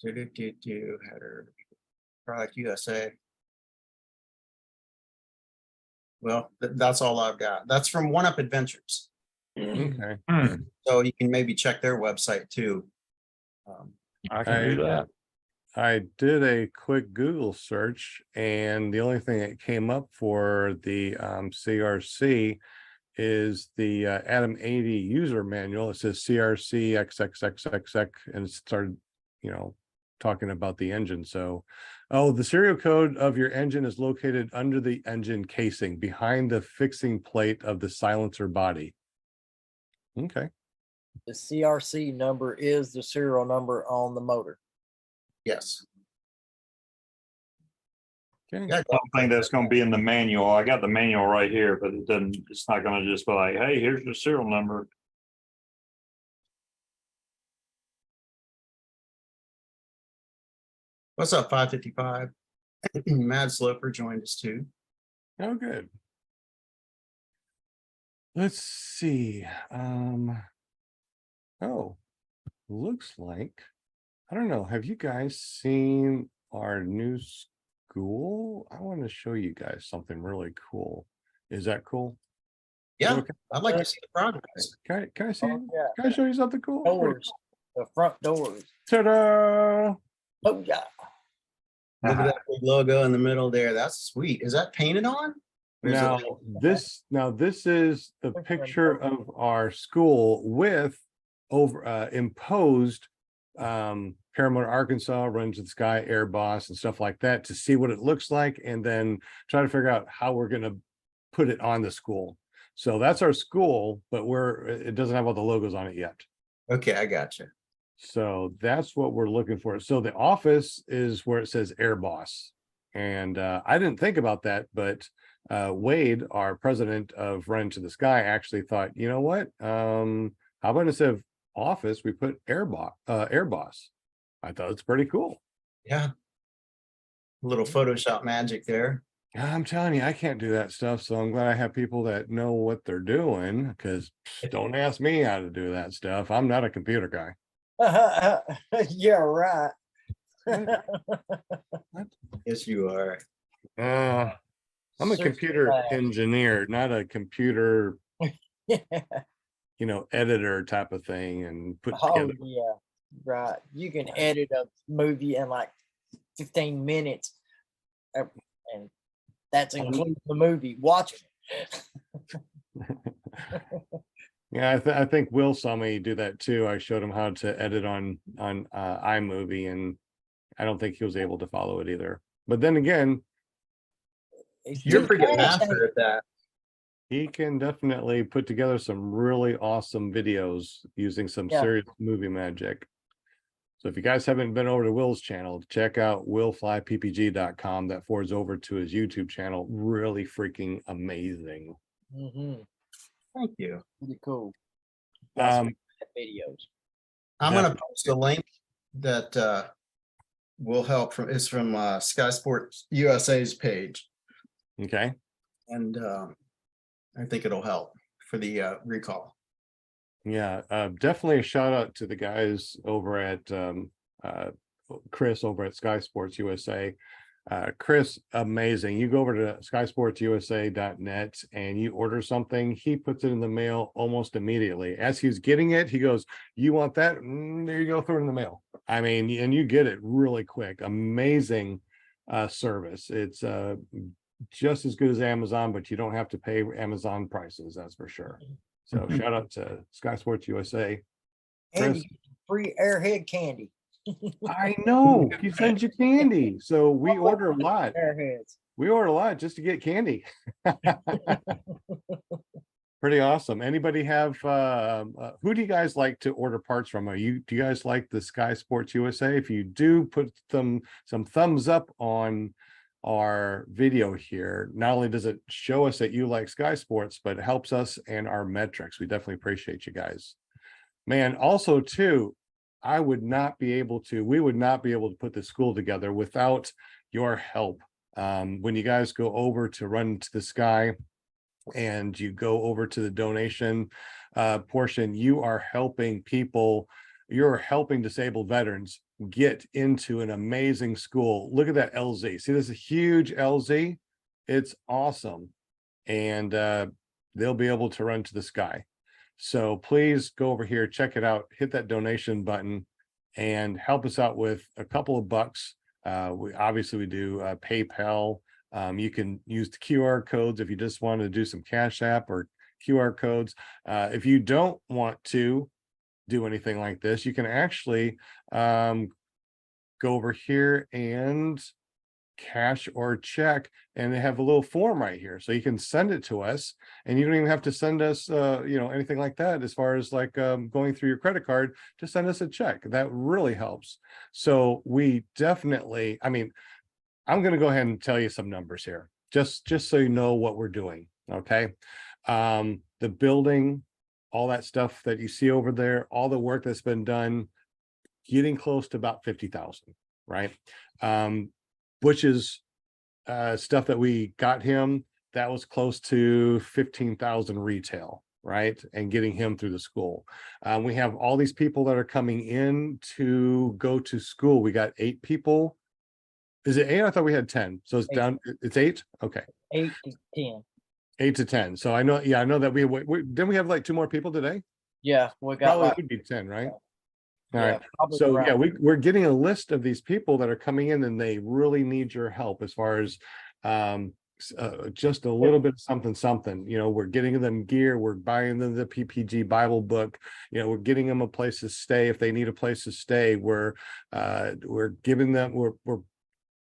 header product USA. Well, that's all I've got. That's from One Up Adventures. Okay. So you can maybe check their website too. I can do that. I did a quick Google search and the only thing that came up for the CRC is the Adam 80 user manual. It says CRC XXXXX and it started, you know, talking about the engine. So, oh, the serial code of your engine is located under the engine casing behind the fixing plate of the silencer body. Okay. The CRC number is the serial number on the motor. Yes. Okay. Yeah, I don't think that's going to be in the manual. I got the manual right here, but it doesn't, it's not going to just be like, hey, here's your serial number. What's up, 555? Mad Sloper joined us too. Oh, good. Let's see. Oh, looks like, I don't know. Have you guys seen our new school? I want to show you guys something really cool. Is that cool? Yeah, Okay. I'd like to see the progress. Can I see? Oh, yeah. Can I show you something cool? Doors, the front doors. Ta-da! Oh, yeah. Look at that big logo in the middle there. That's sweet. Is that painted on? Or is it Now like- this is the picture of our school with imposed Paramotor Arkansas, Run to the Sky, Air Boss and stuff like that to see what it looks like and then try to figure out how we're gonna put it on the school. So that's our school, but it doesn't have all the logos on it yet. Okay, I got you. So that's what we're looking for. So the office is where it says Air Boss. And I didn't think about that, but Wade, our president of Run to the Sky, actually thought, you know what? How about instead of office, we put Air Boss. I thought it's pretty cool. Yeah. A little Photoshop magic there. I'm telling you, I can't do that stuff. So I'm glad I have people that know what they're doing because don't ask me how to do that stuff. I'm not a computer guy. Yeah, right. Yes, you are. I'm a Super computer fast. engineer, not a computer, Yeah. editor type of thing and put Oh, together. yeah, right. You can edit a movie in like 15 minutes. And that's including the movie, watching it. Yeah, I think Will saw me do that too. I showed him how to edit on iMovie, and I don't think he was able to follow it either. But then again, It's You're too pretty good fast, master at that. he can definitely put together some really awesome videos using some Yeah. serious movie magic. So if you guys haven't been over to Will's channel, check out willflyppg.com. That forwards over to his YouTube channel. Really freaking amazing. Mhm, Thank you. pretty cool. Got some Um, videos. I'm gonna post a link that will help it's from Sky Sports USA's page. okay. And I think it'll help for the recall. Yeah, definitely a shout out to the guys over at Chris over at Sky Sports USA. Chris, amazing. You go over to skysportsusa.net and you order something, he puts it in the mail almost immediately. As he's getting it, he goes, "You want that? There you go, throw it in the mail." I mean, and you get it really quick. Amazing service. It's just as good as Amazon, but you don't have to pay Amazon prices, that's for sure. So shout out to Sky Sports USA. And Chris. you get free Airhead candy. I know he sends you candy. So we order a lot. Airheads. We order a lot just to get candy. Pretty awesome. Anybody have who do you guys like to order parts from? Do you guys like the Sky Sports USA? If you do, put some thumbs up on our video here. Not only does it show us that you like Sky Sports, but it helps us and our metrics. We definitely appreciate you guys. Man, also too, we would not be able to put the school together without your help. When you guys go over to Run to the Sky and you go over to the donation portion, you are helping people, you're helping disabled veterans get into an amazing school. Look at that LZ. See, this is a huge LZ. It's awesome. And they'll be able to run to the sky. So please go over here, check it out, hit that donation button and help us out with a couple of bucks. We do PayPal. You can use the QR codes if you just want to do some Cash App or QR codes. If you don't want to do anything like this, you can actually go over here and cash or check, and they have a little form right here, so you can send it to us, and you don't even have to send us anything like that as far as like going through your credit card. Just send us a check. That really helps. So we definitely, I mean, I'm going to go ahead and tell you some numbers here, just so you know what we're doing. Okay. The building, all that stuff that you see over there, all the work that's been done, getting close to about 50,000, right? Which is stuff that we got him, that was close to 15,000 retail, right? And getting him through the school. We have all these people that are coming in to go to school. We got 8 people. Is it 8? I thought we had 10. So it's 8. down, it's 8? Okay. 8 to 10. 8 to 10. So I know, yeah, I know that didn't we have like 2 more people today? Yeah, we got Probably like, would be 10, right? All yeah, right. probably So yeah, around. we're getting a list of these people that are coming in and they really need your help as far as just a little bit of something. We're getting them gear, we're buying them the PPG Bible book, we're getting them a place to stay if they need a place to stay. We're giving them, we're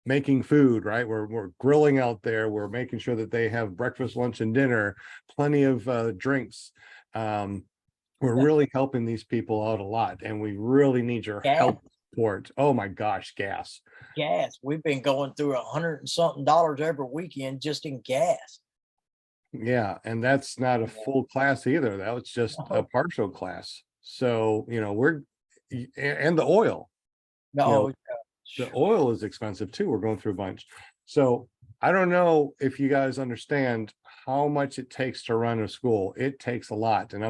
making food, right? We're grilling out there. We're making sure that they have breakfast, lunch, and dinner, plenty of drinks. We're Yeah. really helping these people out a lot, and we really need your Gas. help support. Oh my gosh, gas. Gas. We've been going through $100 and something every weekend just in gas. Yeah, and that's not a full class either. That was just a No. partial class. So, and the oil. No, The oil is expensive too. We're going through a bunch. So I don't know if you guys understand how much it takes to run a school. It takes a lot. And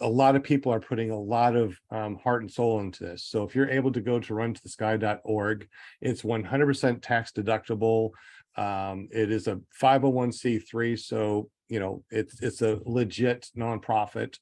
a lot of people are putting a lot of heart and soul into this. So if you're able to go to runtothesky.org, it's 100% tax deductible. It is a 501c3. So, it's a legit nonprofit,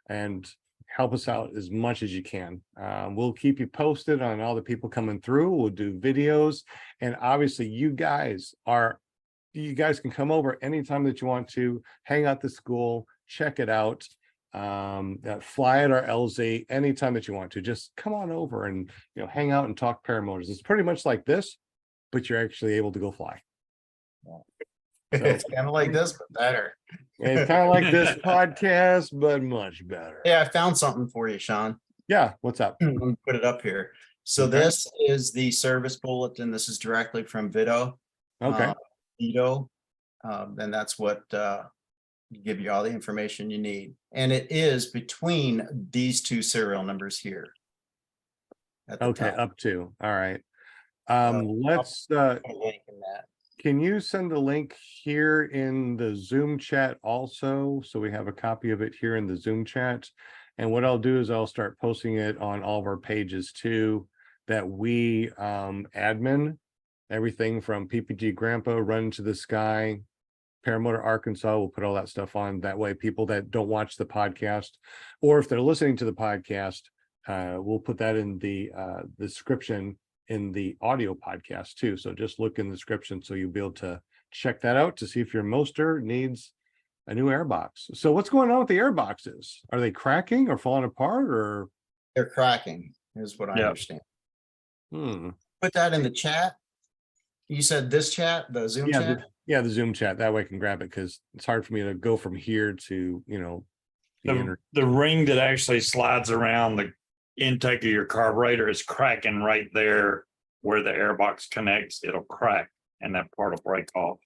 and help us out as much as you can. We'll keep you posted on all the people coming through. We'll do videos, and obviously you guys can come over anytime that you want to, hang out the school, check it out, fly at our LZ anytime that you want to. Just come on over and hang out and talk paramotors. It's pretty much like this, but you're actually able to go fly. It's kind of like this, but better. It's kind of like this podcast, but much better. Yeah, I found something for you, Sean. Yeah, what's up? Let me put it up here. So Okay. this is the service bulletin. This is directly from Vito. Okay. Vito, and that's what give you all the information you need. And it is between these 2 serial numbers here. At the Okay, top. up to. All right. Let's Put a link in that. can you send the link here in the Zoom chat also? So we have a copy of it here in the Zoom chat. And what I'll do is I'll start posting it on all of our pages too, that we admin everything from PPG Grandpa, Run to the Sky, Paramotor Arkansas. We'll put all that stuff on. That way people that don't watch the podcast, or if they're listening to the podcast, we'll put that in the description in the audio podcast too. So just look in the description so you'll be able to check that out to see if your Moster needs a new airbox. So what's going on with the airboxes? Are they cracking or falling apart, or? They're cracking, is what I Yeah. understand. Hmm. Put that in the chat. You said this chat, the Zoom Yeah, chat? the Zoom chat. That way I can grab it, because it's hard for me to go from here to, The ring that actually slides around the intake of your carburetor is cracking right there where the airbox connects. It'll crack and that part will break off.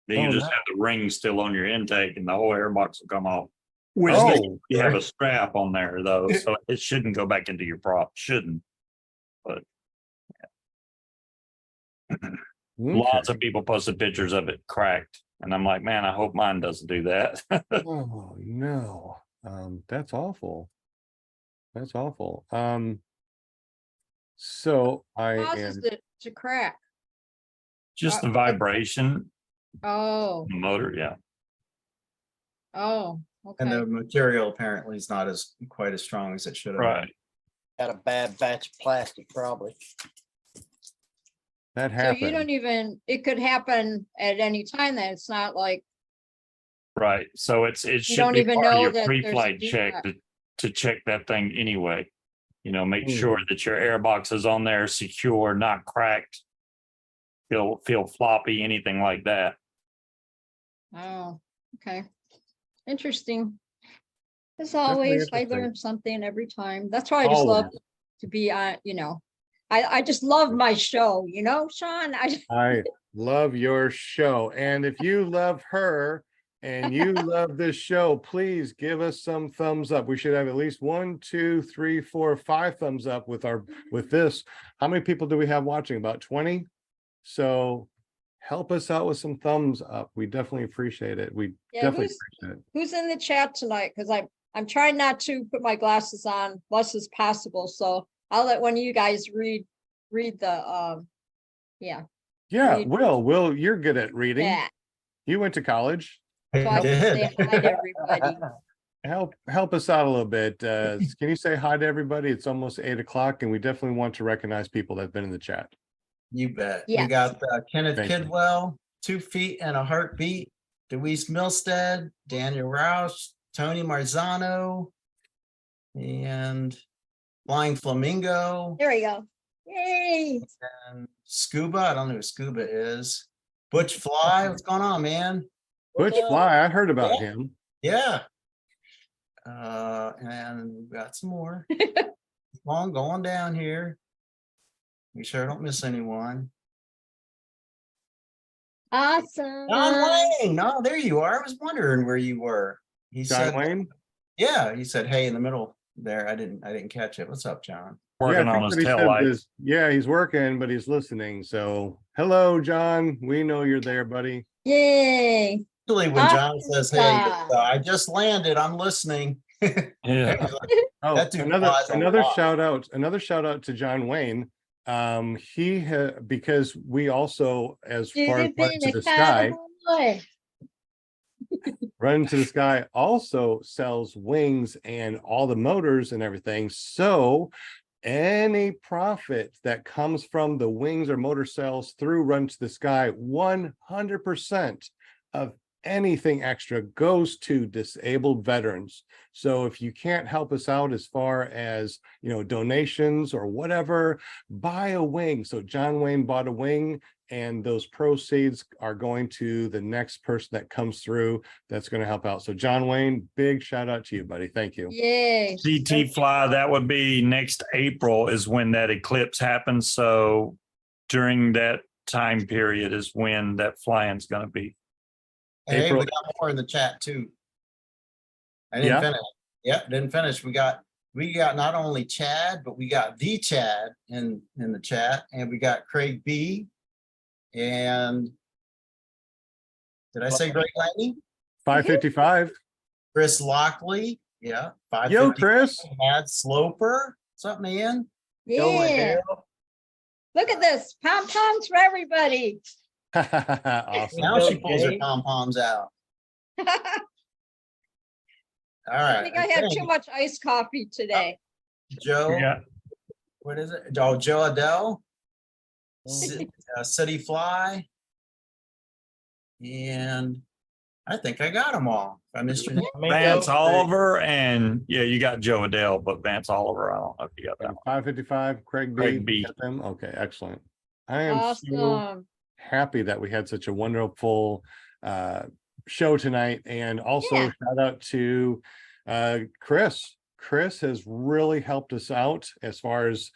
Then you Oh, just no. have the ring still on your intake and the whole airbox will come off. Oh, You have a strap on there though, so it shouldn't go back into your prop. Shouldn't. But lots of people posted pictures of it cracked. And I'm like, man, I hope mine doesn't do that. Oh no. That's awful. That's awful. So I Causes am, it to crack. Just the vibration, Oh, the motor, yeah. oh, And okay. the material apparently is not quite as strong as it should have been. Right. got a bad batch of plastic probably. that So you don't happened. even, it could happen at any time then. It's not like, Right, so it should don't be even part of know your that there's a pre-flight check defect. to check that thing anyway. Make sure that your airbox is on there secure, not cracked. Feel floppy, anything like that. oh, okay. Interesting. As Definitely always, I interesting. learn something every time. That's why I just love Always. to be on, I just love my show, Sean. I love your show. And if you love her and you love this show, please give us some thumbs up. We should have at least 1, 2, 3, 4, 5 thumbs up with this. How many people do we have watching? About 20. So help us out with some thumbs up. We definitely appreciate it. We Yeah, definitely appreciate it. who's in the chat tonight? Because I'm trying not to put my glasses on much as possible. So I'll let one of you guys read the yeah. Yeah, Read. Will, you're good at reading. Yeah. You went to college. So I I can say did. hi to everybody. Help us out a little bit. Can you say hi to everybody? It's almost 8 o'clock and we definitely want to recognize people that've been in the chat. You bet. Yes. We got Kenneth Thank you. Kidwell, 2 Feet and a Heartbeat, Deweese Milstead, Daniel Roush, Tony Marzano, and Flying Flamingo, There we go. Yay. and Scuba. I don't know who Scuba is. Butch Fly, what's going on, man? Butch Fly, I heard about him. Yeah. And we've got some more. Keep on going down here. Make sure I don't miss anyone. Awesome. John Wayne. No, there you are. I was wondering where you were. He John said, Wayne. yeah, he said, hey, in the middle there. I didn't catch it. What's up, John? Working I on think his what he tail said lights. is- yeah, he's working, but he's listening. So hello, John. We know you're there, buddy. Yay. Usually when John Awesome says, hey, stuff. I just landed, I'm listening. Yeah. Oh, That dude another flies a lot. another shout out to John Wayne. Because we also, as far as Run to the Sky, Run to the Sky also sells wings and all the motors and everything. So any profit that comes from the wings or motor sales through Run to the Sky, 100% of anything extra goes to disabled veterans. So if you can't help us out as far as, donations or whatever, buy a wing. So John Wayne bought a wing and those proceeds are going to the next person that comes through that's going to help out. So John Wayne, big shout out to you, buddy. Thank you. Yay. CT Fly, that would be next April is when that eclipse happens. So during that time period is when that flying's going to be. Hey, April. we got more in the chat too. I Yeah? didn't finish. Yep, didn't finish. We got not only Chad, but we got the Chad in the chat, and we got Craig B. And did I say Great Lightning? 555. Chris Lockley. Yeah, 550. Yo, Chris. Mad Sloper. What's up, man? Yeah. Look at this. Pom-poms for everybody. Awesome. Now she pulls her Okay. pom-poms out. All I right. think I had too much iced coffee today. Joe, Yeah. what is it? Oh, Joe Adele. City Fly. And I think I got them all. If I missed your name. Vance Oliver and you got Joe Adele, but Vance Oliver, I don't know if you got that one. 555, Craig B. Craig B. Got them? Okay, excellent. I am so Awesome. happy that we had such a wonderful show tonight. And also Yeah. shout out to Chris. Chris has really helped us out as far as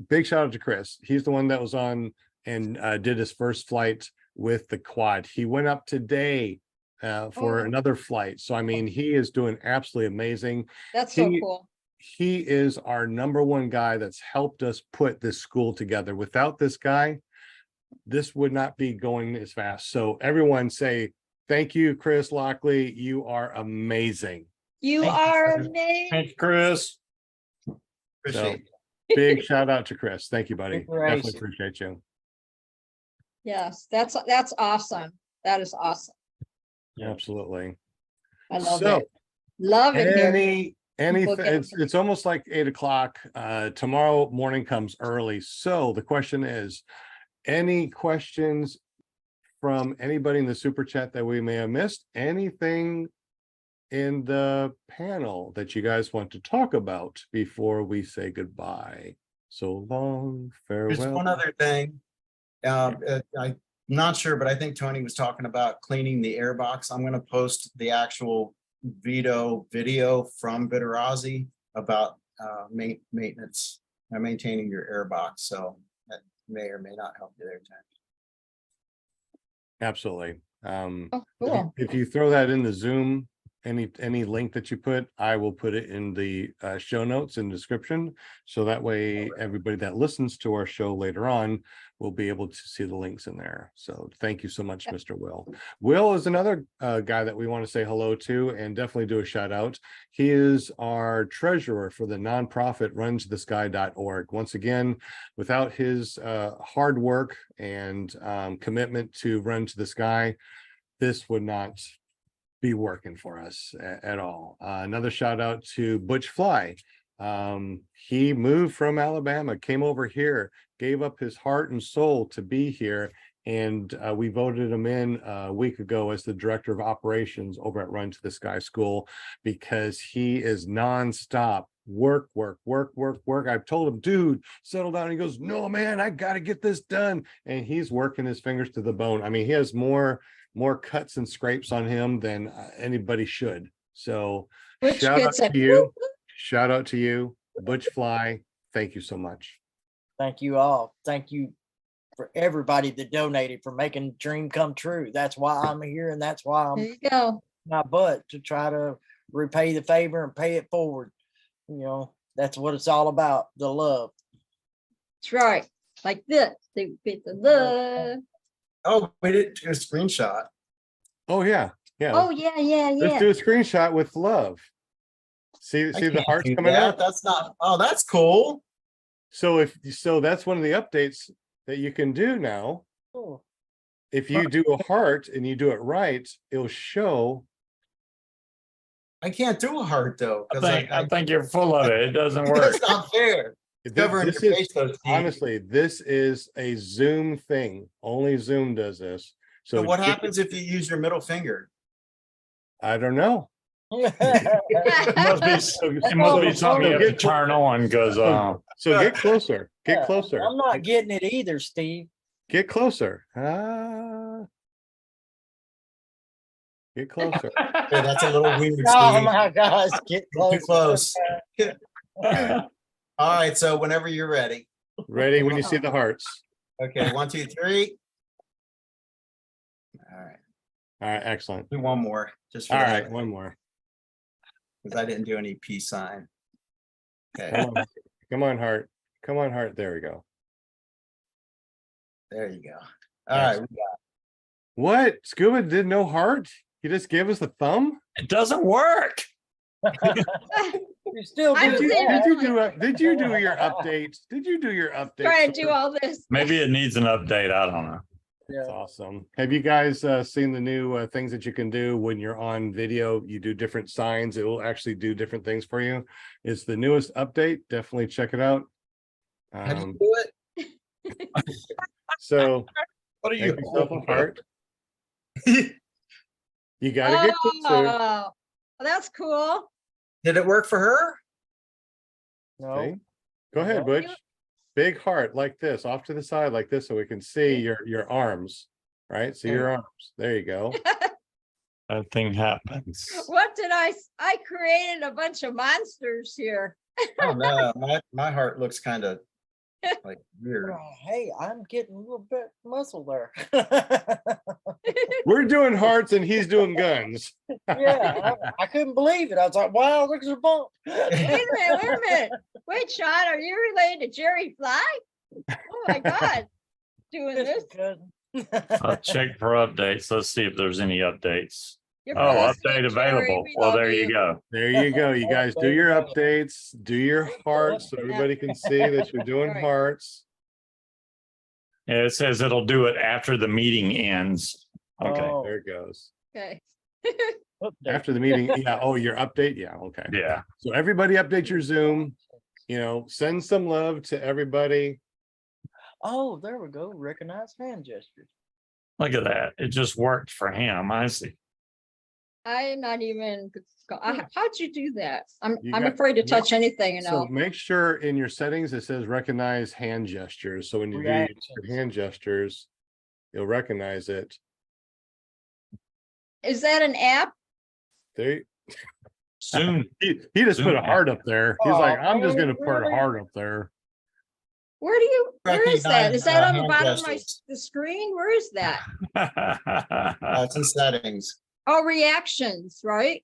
big shout out to Chris. He's the one that was on and did his first flight with the quad. He went up today for Oh. another flight. So I mean, he is doing absolutely amazing. That's so He- cool. He is our number one guy that's helped us put this school together. Without this guy, this would not be going as fast. So everyone say, thank you, Chris Lockley. You are amazing. You Thank you, are Chris. amazing. Thanks, Chris. Appreciate it. Big shout out to Chris. Thank you, buddy. Definitely Inspiration. appreciate you. Yes, that's awesome. That is awesome. Absolutely. I love So, it. Love it here. Anything, get- it's almost like 8 o'clock. Tomorrow morning comes early. So the question is, any questions from anybody in the super chat that we may have missed? Anything in the panel that you guys want to talk about before we say goodbye? So long, There's farewell. one other thing. I'm not sure, but I think Tony was talking about cleaning the air box. I'm gonna post the actual video from Bitarazi about maintenance, maintaining your air box. So that may or may not help you there, Tony. Absolutely. Oh, If you- cool. If you throw that in the Zoom, any link that you put, I will put it in the show notes and description. So that way, everybody that listens to our show later on will be able to see the links in there. So thank you so much, Yep. Mr. Will. Will is another guy that we want to say hello to and definitely do a shout out. He is our treasurer for the nonprofit runtothesky.org. Once again, without his hard work and commitment to Run to the Sky, this would not be working for us at all. Another shout out to Butch Fly. He moved from Alabama, came over here, gave up his heart and soul to be here. And we voted him in a week ago as the director of operations over at Run to the Sky School, because he is nonstop work. I've told him, dude, settle down. He goes, no, man, I got to get this done. And he's working his fingers to the bone. I mean, he has more cuts and scrapes on him than anybody should. So Which shout out gets a to you. Shout out to you, Butch Fly. Thank you so much. Thank you all. Thank you for everybody that donated for making the dream come true. That's why I'm here, and that's why There I'm you go. my butt to try to repay the favor and pay it forward. You know, that's what it's all about, the love. That's right. Like this. They beat the love. Oh, we did do a screenshot. Oh yeah. Yeah. Oh, yeah, yeah, Let's yeah. do a screenshot with love. See I the can't hearts do coming that. out. That's not, oh, that's cool. So that's one of the updates that you can do now. Oh, If you do a heart and you do it right, it'll show. I can't do a heart though. I 'cause think you're full of it. It doesn't work. That's not fair. Covering This your is face, so to speak. honestly, this is a Zoom thing. Only Zoom does this. So what get- happens if you use your middle finger? I don't know. It must be, it must be something you have to turn on because, So get closer. Get closer. I'm not getting it either, Steve. Get closer. Get closer. Yeah, that's a little weird, Oh Steve. my gosh, get Too close. close. All right, so whenever you're ready. Ready when you see the hearts. Okay, 1, 2, 3. All right, All right, excellent. do one more, just for All that, right, one more. because I didn't do any peace sign. Okay, Come on, come on, heart. Come on, heart. There we go. there you go. All right, What? Scuba did no heart? He just gave us the thumb? it doesn't work. You still I do was Did there. that. did you do your update? Did you do your update? Trying to do all this. Maybe it needs an update. I don't know. That's Yeah. awesome. Have you guys seen the new things that you can do when you're on video? You do different signs. It will actually do different things for you. It's the newest update. Definitely check it out. how do you do it? So What are make yourself a heart. You gotta get closer. Oh, well, that's cool. Did it work for her? No. See? Go ahead, No. Butch. Big heart like this, off to the side like this, so we can see your arms. Right? See your arms. There you go. That thing happens. What did I created a bunch of monsters here. Oh no, my heart looks kind of like weird. Oh, hey, I'm getting a little bit muscle there. We're doing hearts and he's doing guns. Yeah, I couldn't believe it. I was like, wow, look at the bump. Wait a minute. Wait, Sean, are you related to Jerry Fly? Oh my God. Doing this. I'll check for updates. Let's see if there's any updates. Your Oh, best update friend, available. Jerry, we Well, love there you go. There you go. You guys do your updates, do your hearts, so everybody can see that you're doing Right. hearts. Yeah, it says it'll do it after the meeting ends. Okay, Oh, There it goes. Okay. update. After the meeting, yeah. Oh, your update. Yeah. Okay. yeah. So everybody update your Zoom. You know, send some love to everybody. Oh, there we go. Recognize hand gestures. Look at that. It just worked for him. I see. I'm not even, how'd you do that? I'm You I'm got- afraid to you- touch anything, you So know. make sure in your settings it says recognize hand gestures. So when you do your Reactions. hand gestures, you'll recognize it. Is that an app? There. Soon. He just put a Zoom heart up there. He's Oh, like, I'm just gonna really? put a heart up there. Where is that? Is Recognize, that on the hand bottom of gestures. the screen? Where is that? It's in settings. Oh, reactions, right?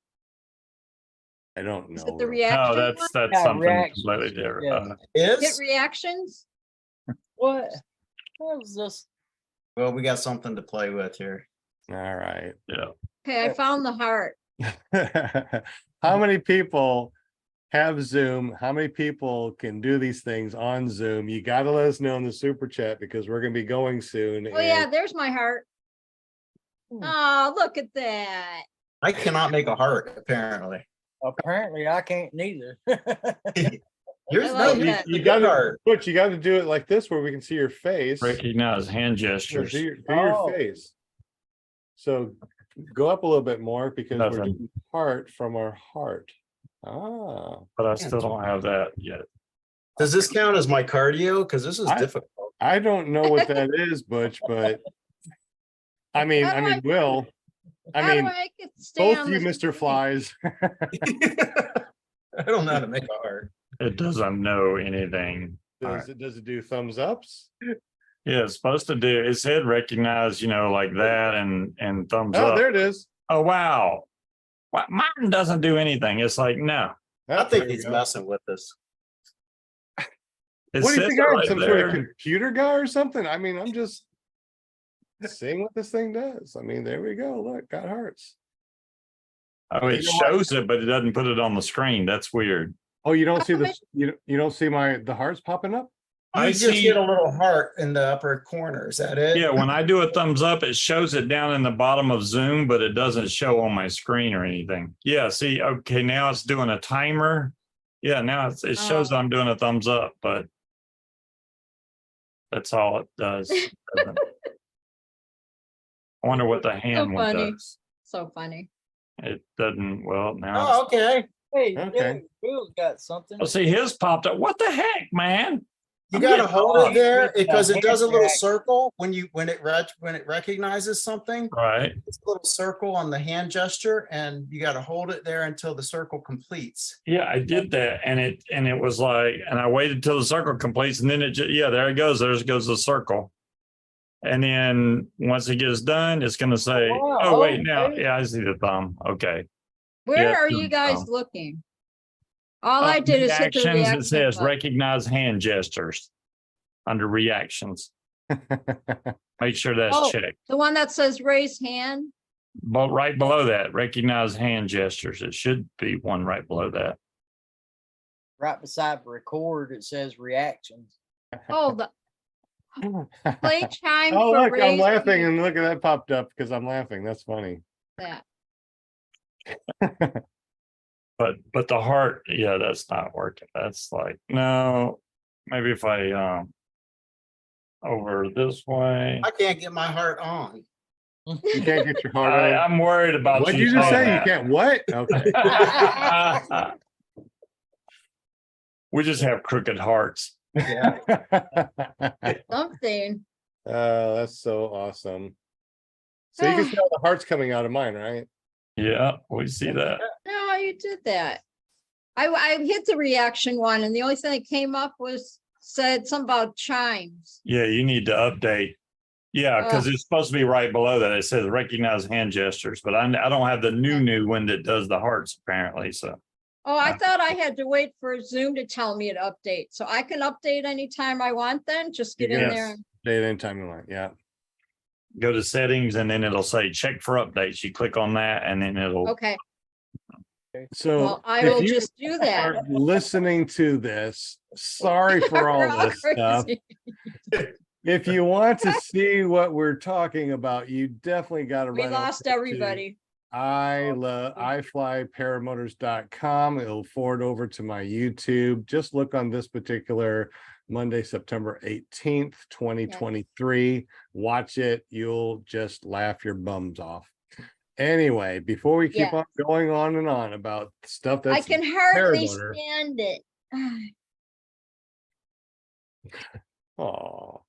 I don't know. Is it the really. reaction? No, one? that's Yeah, something reactions, completely different. yeah. Get Is? reactions? What? What is this? Well, we got something to play with here. All right. Yeah. Okay, I found the heart. How many people have Zoom? How many people can do these things on Zoom? You got to let us know in the super chat because we're going to be going soon. Oh yeah, there's my heart. Oh, look at that. I cannot make a heart, apparently. Apparently, I can't neither. Yours, I no, like you that. you You got gotta, heart. but you gotta do it like this where we can see your face. Recognize hand Yeah, gestures. do Oh. your face. So go up a little bit more because we're Nothing. doing heart from our heart. Ah, But I still don't have that yet. Does this count as my cardio? Because this is I- difficult. I don't know what that is, Butch, but I mean, How do I- Will, I How do mean, I make it stay both on you, the Mr. screen? Flies. I don't know how to make a heart. It doesn't know anything. All right. Does it do thumbs ups? Yeah, it's supposed to do, it said recognize, like that and thumbs Oh, up. there it is. Oh, wow. Mine doesn't do anything. It's like, no. I Oh, think there you he's go. messing with us. It What do you says think? it I'm right some sort of there. computer guy or something? I mean, I'm just seeing what this thing does. I mean, there we go. Look, got hearts. Oh, it You know what? shows it, but it doesn't put it on the screen. That's weird. Oh, you don't see How this? You don't see the hearts popping up? I just see- get a little heart in the upper corner. Is that it? Yeah, when I do a thumbs up, it shows it down in the bottom of Zoom, but it doesn't show on my screen or anything. Yeah, see, okay, now it's doing a timer. Yeah, now it shows Oh. I'm doing a thumbs up, but that's all it does. I wonder what the hand one funny. does. So funny. It doesn't, well, now. Oh, okay. Hey, Okay. dude, Bill's got something. Oh, see, his popped up. What the heck, man? You I'm gotta getting hold lost. it there With the because it does a hand little jack. circle when it recognizes something. Right. It's a little circle on the hand gesture, and you gotta hold it there until the circle completes. Yeah, I did that, and it was like, and I waited till the circle completes, and then yeah, there it goes. There goes the circle, and then once it gets done, it's gonna say, wow. "Oh wait, Oh, now, okay. yeah, I see the thumb." Okay. Where Yeah, are you guys um, looking? All I did is hit the reactions. reaction It says button. recognize hand gestures under reactions. Make sure that's Oh. checked. The one that says raise hand. But right below that, recognize hand gestures. It should be one right below that. Right beside record, it says reactions. Oh, the play chime Oh, for look, I'm raise laughing hand. and look at that popped up because I'm laughing. That's funny. That. But the heart, yeah, that's not working. That's like, no, maybe if I over this way. I can't get my heart on. You can't get your heart on. I'm worried about What'd you you just say? saying You can't what? Okay. that. We just have crooked hearts. Yeah. Something. That's so awesome. So you can see all the hearts coming out of mine, right? Yeah, we see that. No, you did that. I hit the reaction one, and the only thing that came up said something about chimes. Yeah, you need to update. Yeah, because it's supposed to be right below that. It says recognize hand gestures, but I don't have the new one that does the hearts apparently. So Oh, I thought I had to wait for Zoom to tell me to update. So I can update anytime I want then? Just get in Yes. there. Date anytime you want. Yeah. go to settings and then it'll say check for updates. You click on that and then it'll. Okay, So well, I if will you just do that. are listening to this, sorry for all We're all this stuff. crazy. If you want to see what we're talking about, you definitely got to We run. lost over to everybody. iflyparamotors.com. It'll forward over to my YouTube. Just look on this particular Monday, September 18th, 2023. Watch it. You'll just laugh your bums off. Anyway, before we keep Yeah. on going on and on about stuff I that's can hardly Paramotor. stand it. oh.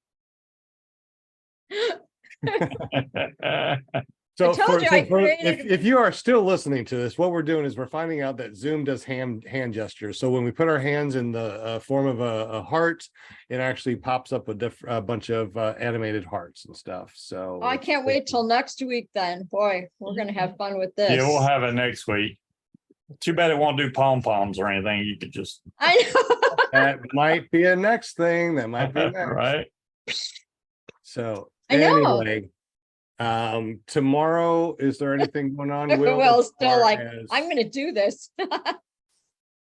I told you I created- if you are still listening to this, what we're doing is we're finding out that Zoom does hand gestures. So when we put our hands in the form of a heart, it actually pops up a bunch of animated hearts and stuff. So Oh, I can't wait till next week then. Boy, we're gonna have fun with this. Yeah, we'll have it next week. Too bad it won't do pom-poms or anything. You could just, I know. that might be a next thing. That might be next. right? So I know. anyway, tomorrow, is there anything going on? Will, Well, as still far like, as- I'm gonna do this.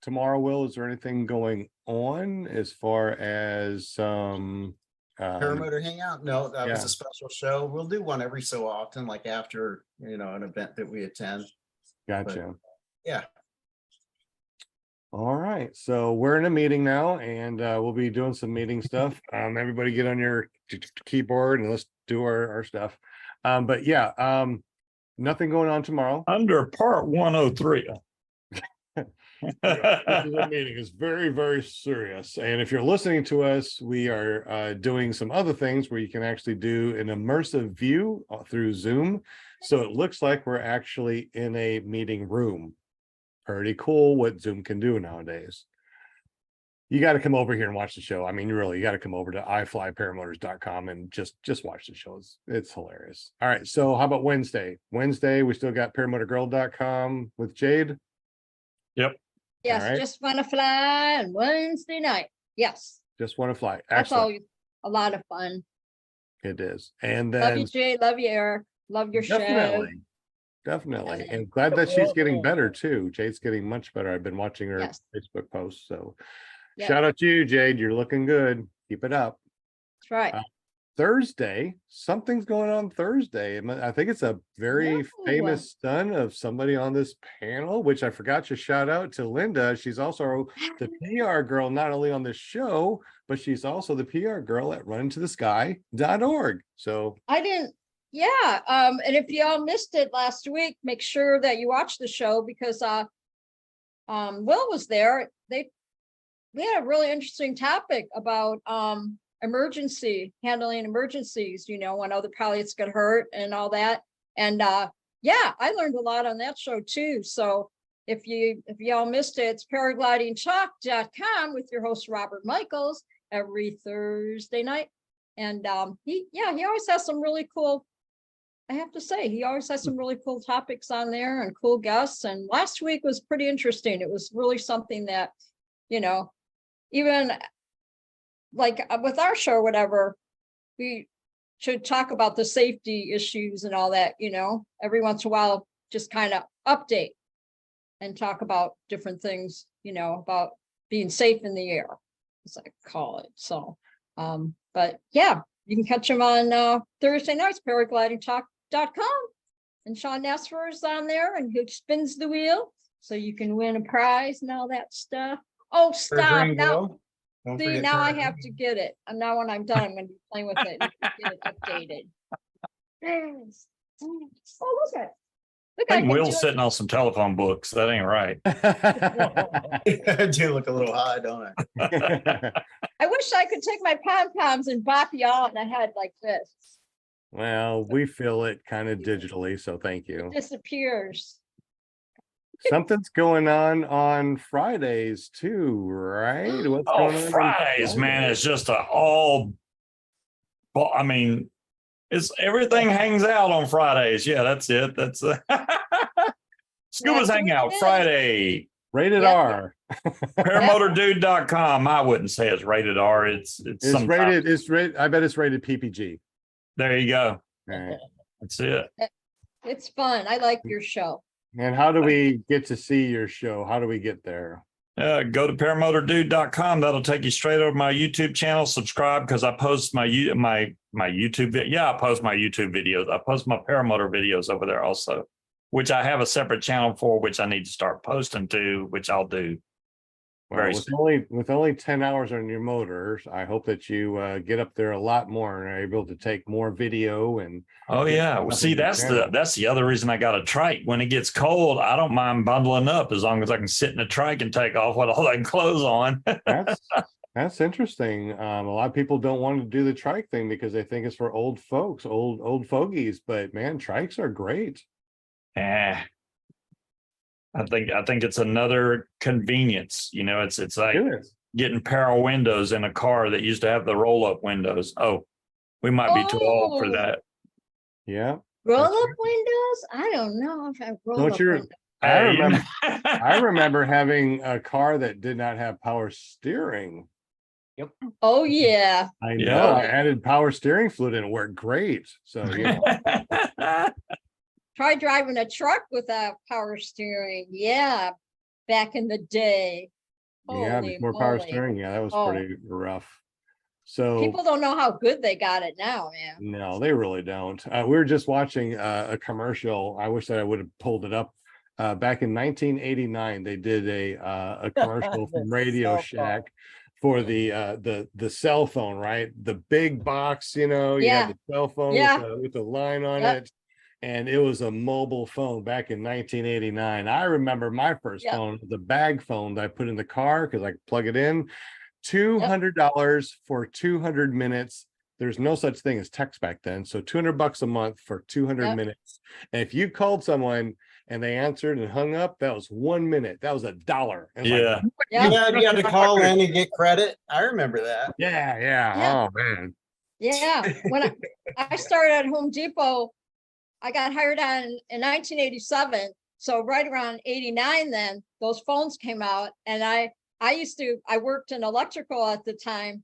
tomorrow, Will, is there anything going on as far as Paramotor Hangout? No, that was yeah. a special show. We'll do one every so often, like after, an event that we attend. Gotcha. Yeah. All right, so we're in a meeting now, and we'll be doing some meeting stuff. Everybody get on your keyboard and let's do our stuff. But yeah, nothing going on tomorrow. Under part 103. This is a meeting. It's very, very serious. And if you're listening to us, we are doing some other things where you can actually do an immersive view through Zoom. So it looks like we're actually in a meeting room. Pretty cool what Zoom can do nowadays. You got to come over here and watch the show. I mean, you got to come over to iflyparamotors.com and just watch the show. It's hilarious. All right, so how about Wednesday? Wednesday, we still got paramotorgirl.com with Jade. Yes, right. just want to fly on Wednesday night. Yes, Just want to fly. that's Excellent. always a lot of fun. It is. And Love then you, Jay. Love you, Eric. Love your show. Definitely. Yeah. And glad that she's getting better too. Jade's getting much better. I've been watching her Yes. Facebook posts. So Yep. shout out to you, Jade. You're looking good. Keep it up. That's right. Thursday, something's going on Thursday. I think it's a very No. famous son of somebody on this panel, which I forgot to shout out to Linda. She's also the PR girl, not only on this show, but she's also the PR girl at runtothesky.org. So I didn't. Yeah. And if y'all missed it last week, make sure that you watch the show because Will was there. We had a really interesting topic about handling emergencies, when other pilots get hurt and all that. And yeah, I learned a lot on that show too. So if y'all missed it, it's paraglidingtalk.com with your host Robert Michaels every Thursday night. And he always has some really cool, I have to say, he always has some really cool topics on there and cool guests. And last week was pretty interesting. It was really something that, even like with our show or whatever, we should talk about the safety issues and all that, every once in a while, just kind of update and talk about different things, about being safe in the air, as I call it. So, but yeah, you can catch him on Thursday nights, paraglidingtalk.com. And Sean Nasser is on there and he spins the wheel so you can win a prize and all that stuff. Oh, stop. Now, see, now I have to get it. And now when I'm done, I'm going to be playing with it and get it updated. Yes. Oh, look at I think Will's sitting on some telephone books. That ain't right. I do look a little high, don't I? I wish I could take my pom-poms and bop you all in the head like this. Well, we feel it kind of digitally, so thank you. It disappears. Something's going on Fridays too, right? What's going on Fridays, man, it's just it's everything hangs out on Fridays. Yeah, that's it. That's Scuba's That's Hangout what it is. Friday. Rated Yep. R. Paramotordude.com. I wouldn't say it's rated R. It's rated. It's rated. I bet it's rated PPG. There you go. All right. That's it. It's fun. I like your show. And how do we get to see your show? How do we get there? Go to paramotordude.com. That'll take you straight over my YouTube channel. Subscribe because I post my YouTube video. Yeah, I post my YouTube videos. I post my paramotor videos over there also, which I have a separate channel for, which I need to start posting to, which I'll do. Well, with only 10 hours on your motors, I hope that you get up there a lot more and are able to take more video and. Oh yeah, well, see, that's the other reason I got a trike. When it gets cold, I don't mind bundling up as long as I can sit in a trike and take off with all that clothes on. That's interesting. A lot of people don't want to do the trike thing because they think it's for old folks, old fogies. But man, trikes are great. I think it's another convenience. It's like getting power windows in a car that used to have the roll-up windows. Oh, we might be too old for that. Yeah. Roll-up windows? I don't know if I roll up windows. I remember having a car that did not have power steering. Yep. Oh yeah. I know. I added power steering fluid and it worked great. So Try driving a truck without power steering. Yeah, back in the day. Yeah, before power steering. Yeah, that was pretty rough. So People don't know how good they got it now, man. no, they really don't. We were just watching a commercial. I wish that I would have pulled it up. Back in 1989, they did a commercial The from Radio cell Shack phone. for the cell phone, right? The big box, you know, you had Yeah. the cell phone Yeah. with the line on Yep. it. And it was a mobile phone back in 1989. I remember my first Yep. phone, the bag phone that I put in the car because I could plug it in. $200 for 200 minutes. There's no such thing as text back then. So $200 a month for 200 Yep. minutes. And if you called someone and they answered and hung up, that was 1 minute. That was $1. And it's Yeah. Yeah. Yeah, you had to call in and get credit. I remember that. Yeah. Yeah. Oh man. Yeah. When I started at Home Depot, I got hired on in 1987. So right around 89, then those phones came out, and I worked in electrical at the time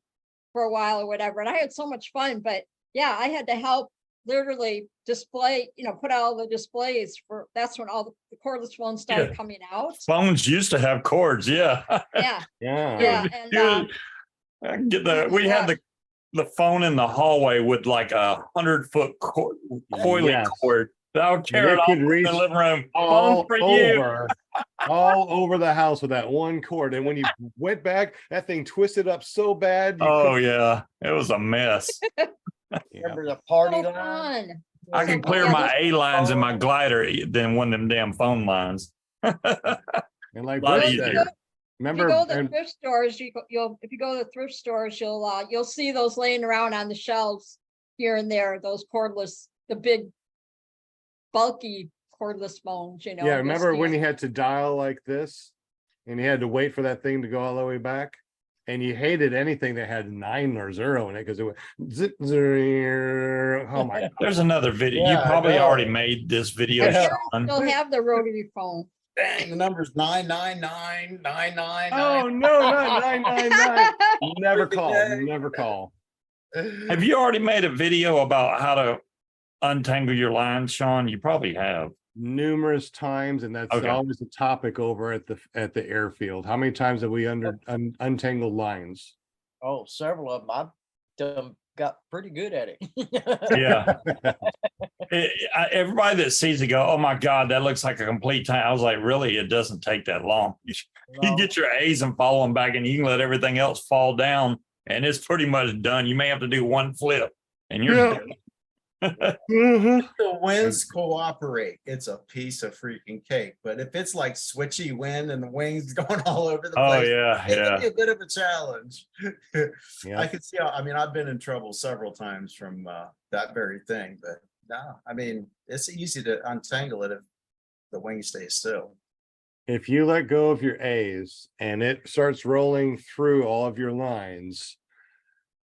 for a while or whatever, and I had so much fun. But yeah, I had to help literally display, put out all the displays that's when all the cordless phones started Yeah. coming out. Phones used to have cords. Yeah. Yeah. Yeah. Yeah. And I can get we had the phone in the hallway with like 100-foot coiling Yes. cord. I would And carry it it off could in reach the living room. all Phone for you. over all over the house with that one cord. And when you went back, that thing twisted up so bad. Oh yeah, it was a mess. Yeah. Remember the party so line? fun. I can So, clear yeah, my those- A lines in my glider than one of them damn phone lines. And like Lot Butch easier. said, If remember, you go to the and thrift stores, if you go to the thrift stores, you'll see those laying around on the shelves here and there, those cordless, the big bulky cordless phones, yeah, you'll remember see when 'em. you had to dial like this and you had to wait for that thing to go all the way back? And you hated anything that had 9 or 0 in it because it went zip, zero. Oh my God. There's another video. Yeah, You I probably know. already made this video, My Yeah. parents Sean. still have the rotary phone. Dang, the number's 999 Oh no, not 999. Never call, never call. Have you already made a video about how to untangle your lines, Sean? You probably have. Numerous times, and that's Okay. always a topic over at the airfield. How many times have we untangled lines? Oh, several of them. I've done got pretty good at it. Yeah. Everybody that sees it go, oh my God, that looks like a complete time. I was like, really? It doesn't take that long. You get your A's and follow them back, and you can let everything else fall down, and it's pretty much done. You may have to do one flip, and you're Yeah. done. Mhm. The winds cooperate, it's a piece of freaking cake. But if it's like switchy wind and the wings going all over the Oh place, yeah, it can yeah. be a bit of a challenge. I Yeah. can see how, I've been in trouble several times from that very thing, but no, it's easy to untangle it if the wing stays still. If you let go of your A's and it starts rolling through all of your lines,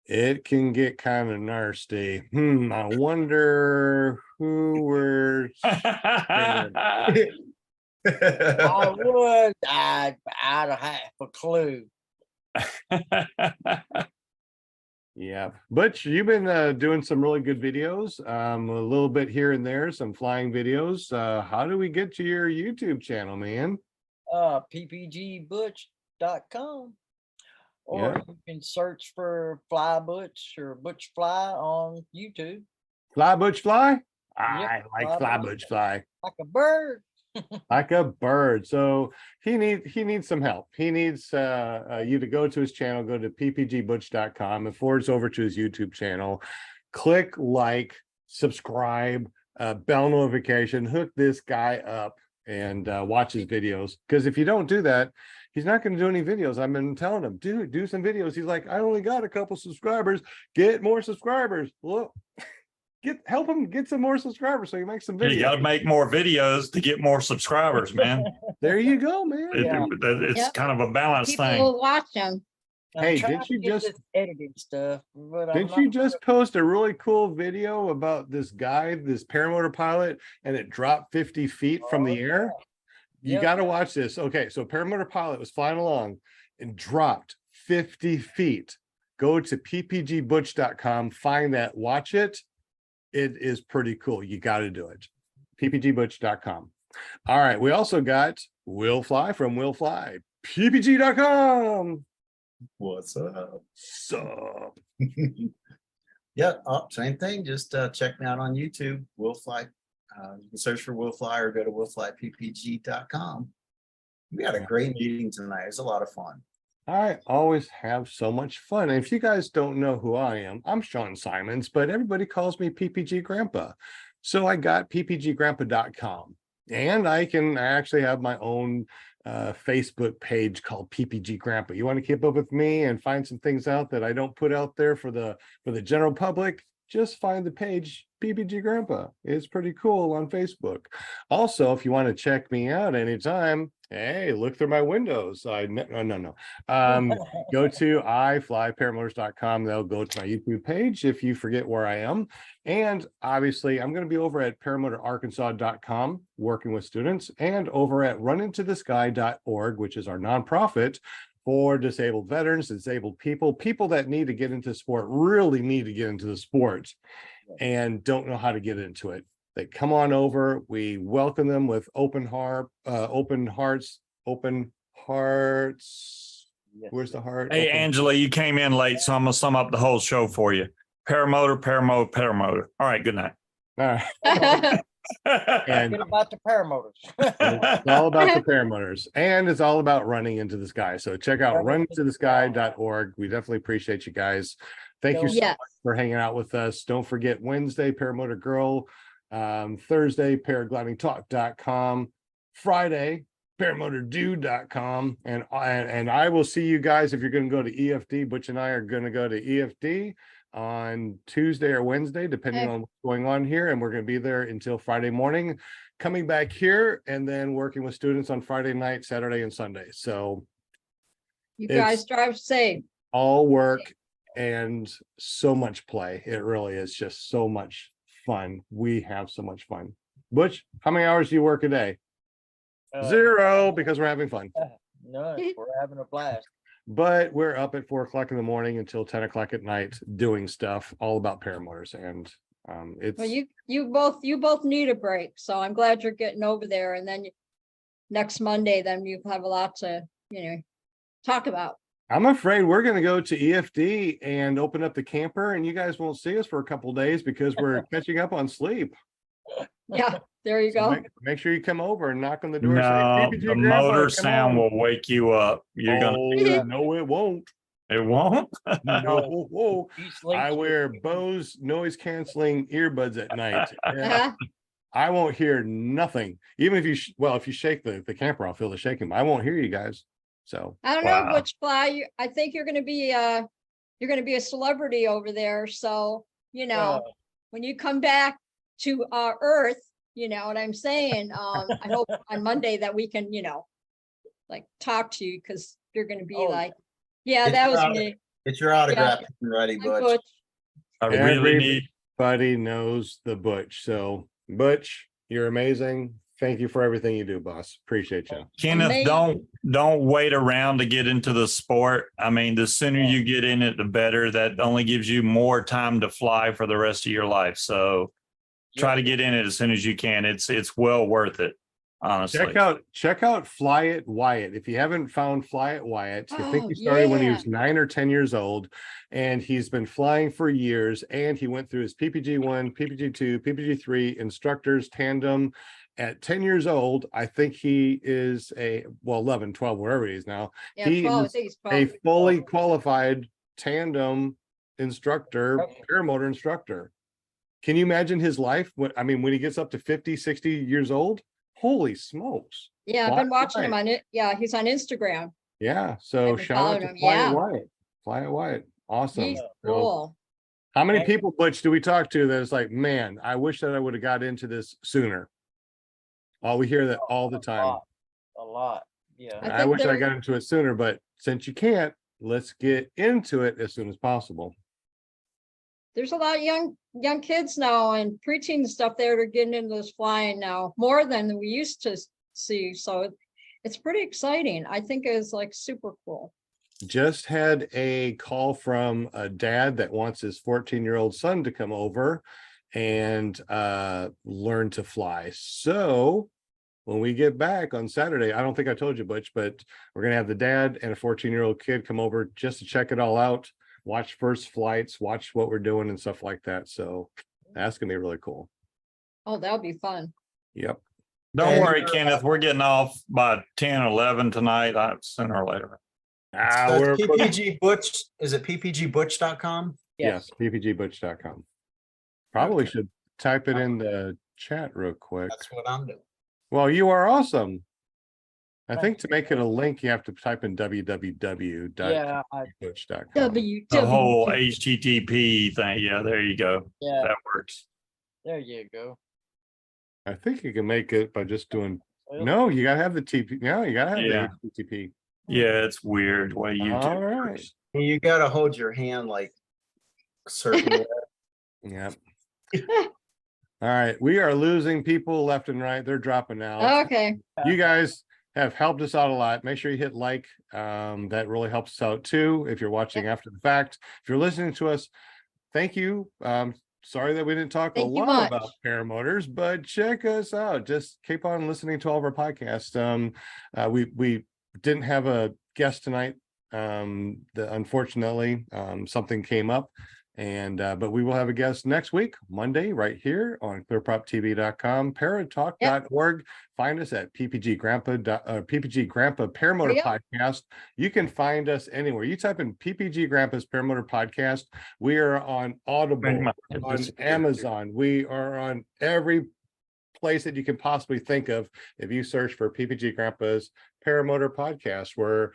it can get kind of nasty. I wonder who we're I would. I'd have half a clue. Yeah, Butch, you've been doing some really good videos, a little bit here and there, some flying videos. How do we get to your YouTube channel, man? ppgbutch.com. Or Yeah. you can search for Fly Butch or Butch Fly on YouTube. Fly Butch Fly? Yep, I like Fly Fly Butch. Butch Fly. Like a bird. Like a bird. So he needs some help. He needs you to go to his channel, go to ppgbutch.com, and forwards over to his YouTube channel. Click like, subscribe, bell notification, hook this guy up, and watch his videos. Because if you don't do that, he's not going to do any videos. I've been telling him, dude, do some videos. He's like, I only got a couple subscribers. Get more subscribers. Look, help him get some more subscribers so he makes some videos. You got to make more videos to get more subscribers, man. There you go, man. Yeah. It's Yep. kind of a balance People thing. will watch them. I'm Hey, trying didn't to you get just- this editing stuff? But I'm Didn't not you just post a really cool video about this guy, this paramotor pilot, and it dropped 50 feet from the air? You Yep. got to watch this. Okay, so paramotor pilot was flying along and dropped 50 feet. Go to ppgbutch.com, find that, watch it. It is pretty cool. You got to do it. ppgbutch.com. All right, we also got Will Fly from Will Fly, ppg.com. What's up? So Yeah, same thing. Just check me out on YouTube. Will Fly. You can search for Will Fly or go to willflyppg.com. We had a great meeting tonight. It was a lot of fun. I always have so much fun. And if you guys don't know who I am, I'm Sean Simons, but everybody calls me PPG Grandpa. So I got ppggrandpa.com, and I actually have my own Facebook page called PPG Grandpa. You want to keep up with me and find some things out that I don't put out there for the general public? Just find the page PPG Grandpa. It's pretty cool on Facebook. Also, if you want to check me out anytime, hey, look through my windows. No. Go to iflyparamotors.com. They'll go to my YouTube page if you forget where I am. And obviously, I'm going to be over at paramotorarkansas.com working with students, and over at runintothesky.org, which is our nonprofit for disabled veterans, disabled people that need to get into sport, really need to get into the sport and don't know how to get into it. They come on over. We welcome them with open hearts. Yes. Where's the heart? Hey, Open- Angela, you came in late, so I'm gonna sum up the whole show for you. Paramotor. All right, good night. All right. And Forget about the paramotors. it's all about the paramotors, and it's all about running into the sky. So check out runintothesky.org. We definitely appreciate you guys. Thank you so Yes. much for hanging out with us. Don't forget Wednesday, Paramotor Girl, Thursday, paraglidingtalk.com, Friday, paramotordude.com, and I will see you guys if you're going to go to EFD. Butch and I are going to go to EFD on Tuesday or Wednesday, depending Okay. on what's going on here, and we're going to be there until Friday morning, coming back here and then working with students on Friday night, Saturday, and Sunday. So You It's- guys drive safe. all work and so much play. It really is just so much fun. We have so much fun. Butch, how many hours do you work a day? 0, because we're having fun. No, we're having a blast. But we're up at 4 o'clock in the morning until 10 o'clock at night doing stuff all about paramotors. And it's Well, you both need a break, so I'm glad you're getting over there. And then next Monday, then you have a lot to, talk about. I'm afraid we're going to go to EFD and open up the camper, and you guys won't see us for a couple days because we're catching up on sleep. Yeah, there you So go. make sure you come over and knock on the door. No, say, the "PPG Grandpa, motor come sound on." will wake you up. You're gonna, Oh, no, it won't. it won't? No, He sleeps I with wear you. Bose noise canceling earbuds at night. Yeah, Uh-huh. I won't hear nothing. Even if you, if you shake the camper, I'll feel the shaking, but I won't hear you guys. So I don't know, Wow. Butch Fly, I think you're gonna be a celebrity over there, so, when you come back to Earth, you know what I'm saying? I hope on Monday that we can, like talk to you, because you're gonna be Oh, like, yeah, It's that was proud. me. Get your autograph ready, I'm Butch. Butch. I really need, everybody knows the Butch. So Butch, you're amazing. Thank you for everything you do, boss. Appreciate you. Kenneth, Amazing. don't wait around to get into the sport. I mean, the sooner you get in it, the better. That only gives you more time to fly for the rest of your life. So try to get in it as soon as you can. It's well worth it, honestly. Check out Fly It Wyatt. If you haven't found Fly It Wyatt, I think Oh, he started when he yeah. was 9 or 10 years old, and he's been flying for years. And he went through his PPG-1, PPG-2, PPG-3 instructors tandem. At 10 years old, I think he is 11, 12, wherever he is now. Yeah, He 12, I is think it's a 12. fully qualified tandem instructor, Okay. paramotor instructor. Can you imagine his life? When he gets up to 50, 60 years old, holy smokes. Yeah, I've Fly been watching him It. on it. Yeah, he's on Instagram. Yeah. So I've been shout out following to him, Fly It yeah. Wyatt. Fly It Wyatt. Awesome. He's So, cool. how many And- people, Butch, do we talk to that is like, man, I wish that I would have got into this sooner? Oh, we hear that all the time. A lot. Yeah. I I think wish I there- got into it sooner, but since you can't, let's get into it as soon as possible. There's a lot of young kids now and preteen and stuff there that are getting into this flying now, more than we used to see. So it's pretty exciting. I think it's like super cool. Just had a call from a dad that wants his 14-year-old son to come over and learn to fly. So when we get back on Saturday, I don't think I told you, Butch, but we're gonna have the dad and a 14-year-old kid come over just to check it all out, watch first flights, watch what we're doing and stuff like that. So that's gonna be really cool. Oh, that'll be fun. Yep. Don't And worry, you're, Kenneth, we're getting off by 10, 11 tonight, sooner or later. So We're it's PPG Butch, is it ppgbutch.com? yes, ppgbutch.com. Probably Okay. should type it in the chat real quick. That's what I'm doing. Well, you are awesome. I Thank think to make it a link, you have to type in Yeah, www.butch.com. The whole HTTP thing. Yeah, there you go. yeah, That works. there you go. I think you can make it by just doing, Well, no, you gotta have the TP, no, you gotta have Yeah. the HTTP. Yeah, it's weird way YouTube All right. works. You gotta hold your hand like a certain way. Yep. All right, we are losing people left and right. They're dropping out. Okay, You guys have helped us out a lot. Make sure you hit like. That really helps us out too. If you're watching after the fact, if you're listening to us, thank you. Sorry that we didn't talk a Thank you lot much. about paramotors, but check us out. Just keep on listening to all of our podcasts. We didn't have a guest tonight. Unfortunately, something came up. And but we will have a guest next week, Monday, right here on clearproptv.com, paratalk.org. Find us at PPG Grandpa Paramotor There Podcast. You can find us anywhere. You type in PPG Grandpa's Paramotor Podcast. We are on Audible, on Amazon. We are on every place that you can possibly think of if you search for PPG Grandpa's Paramotor Podcast, where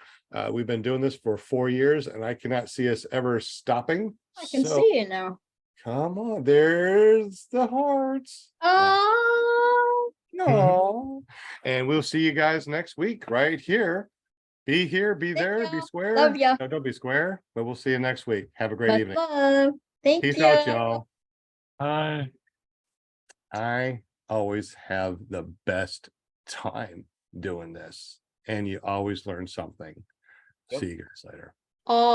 we've been doing this for 4 years and I cannot see us ever stopping. I can So, see you now. come on, there's the hearts. Oh, No. And we'll see you guys next week right here. Be here, be Thank there, be ya. square. Love ya. No, don't be square, but we'll see you next week. Have a great much evening. love. Thank Peace you. out, y'all. Hi. I always have the best time doing this, and you always learn something. Yep. See you guys later. Oh.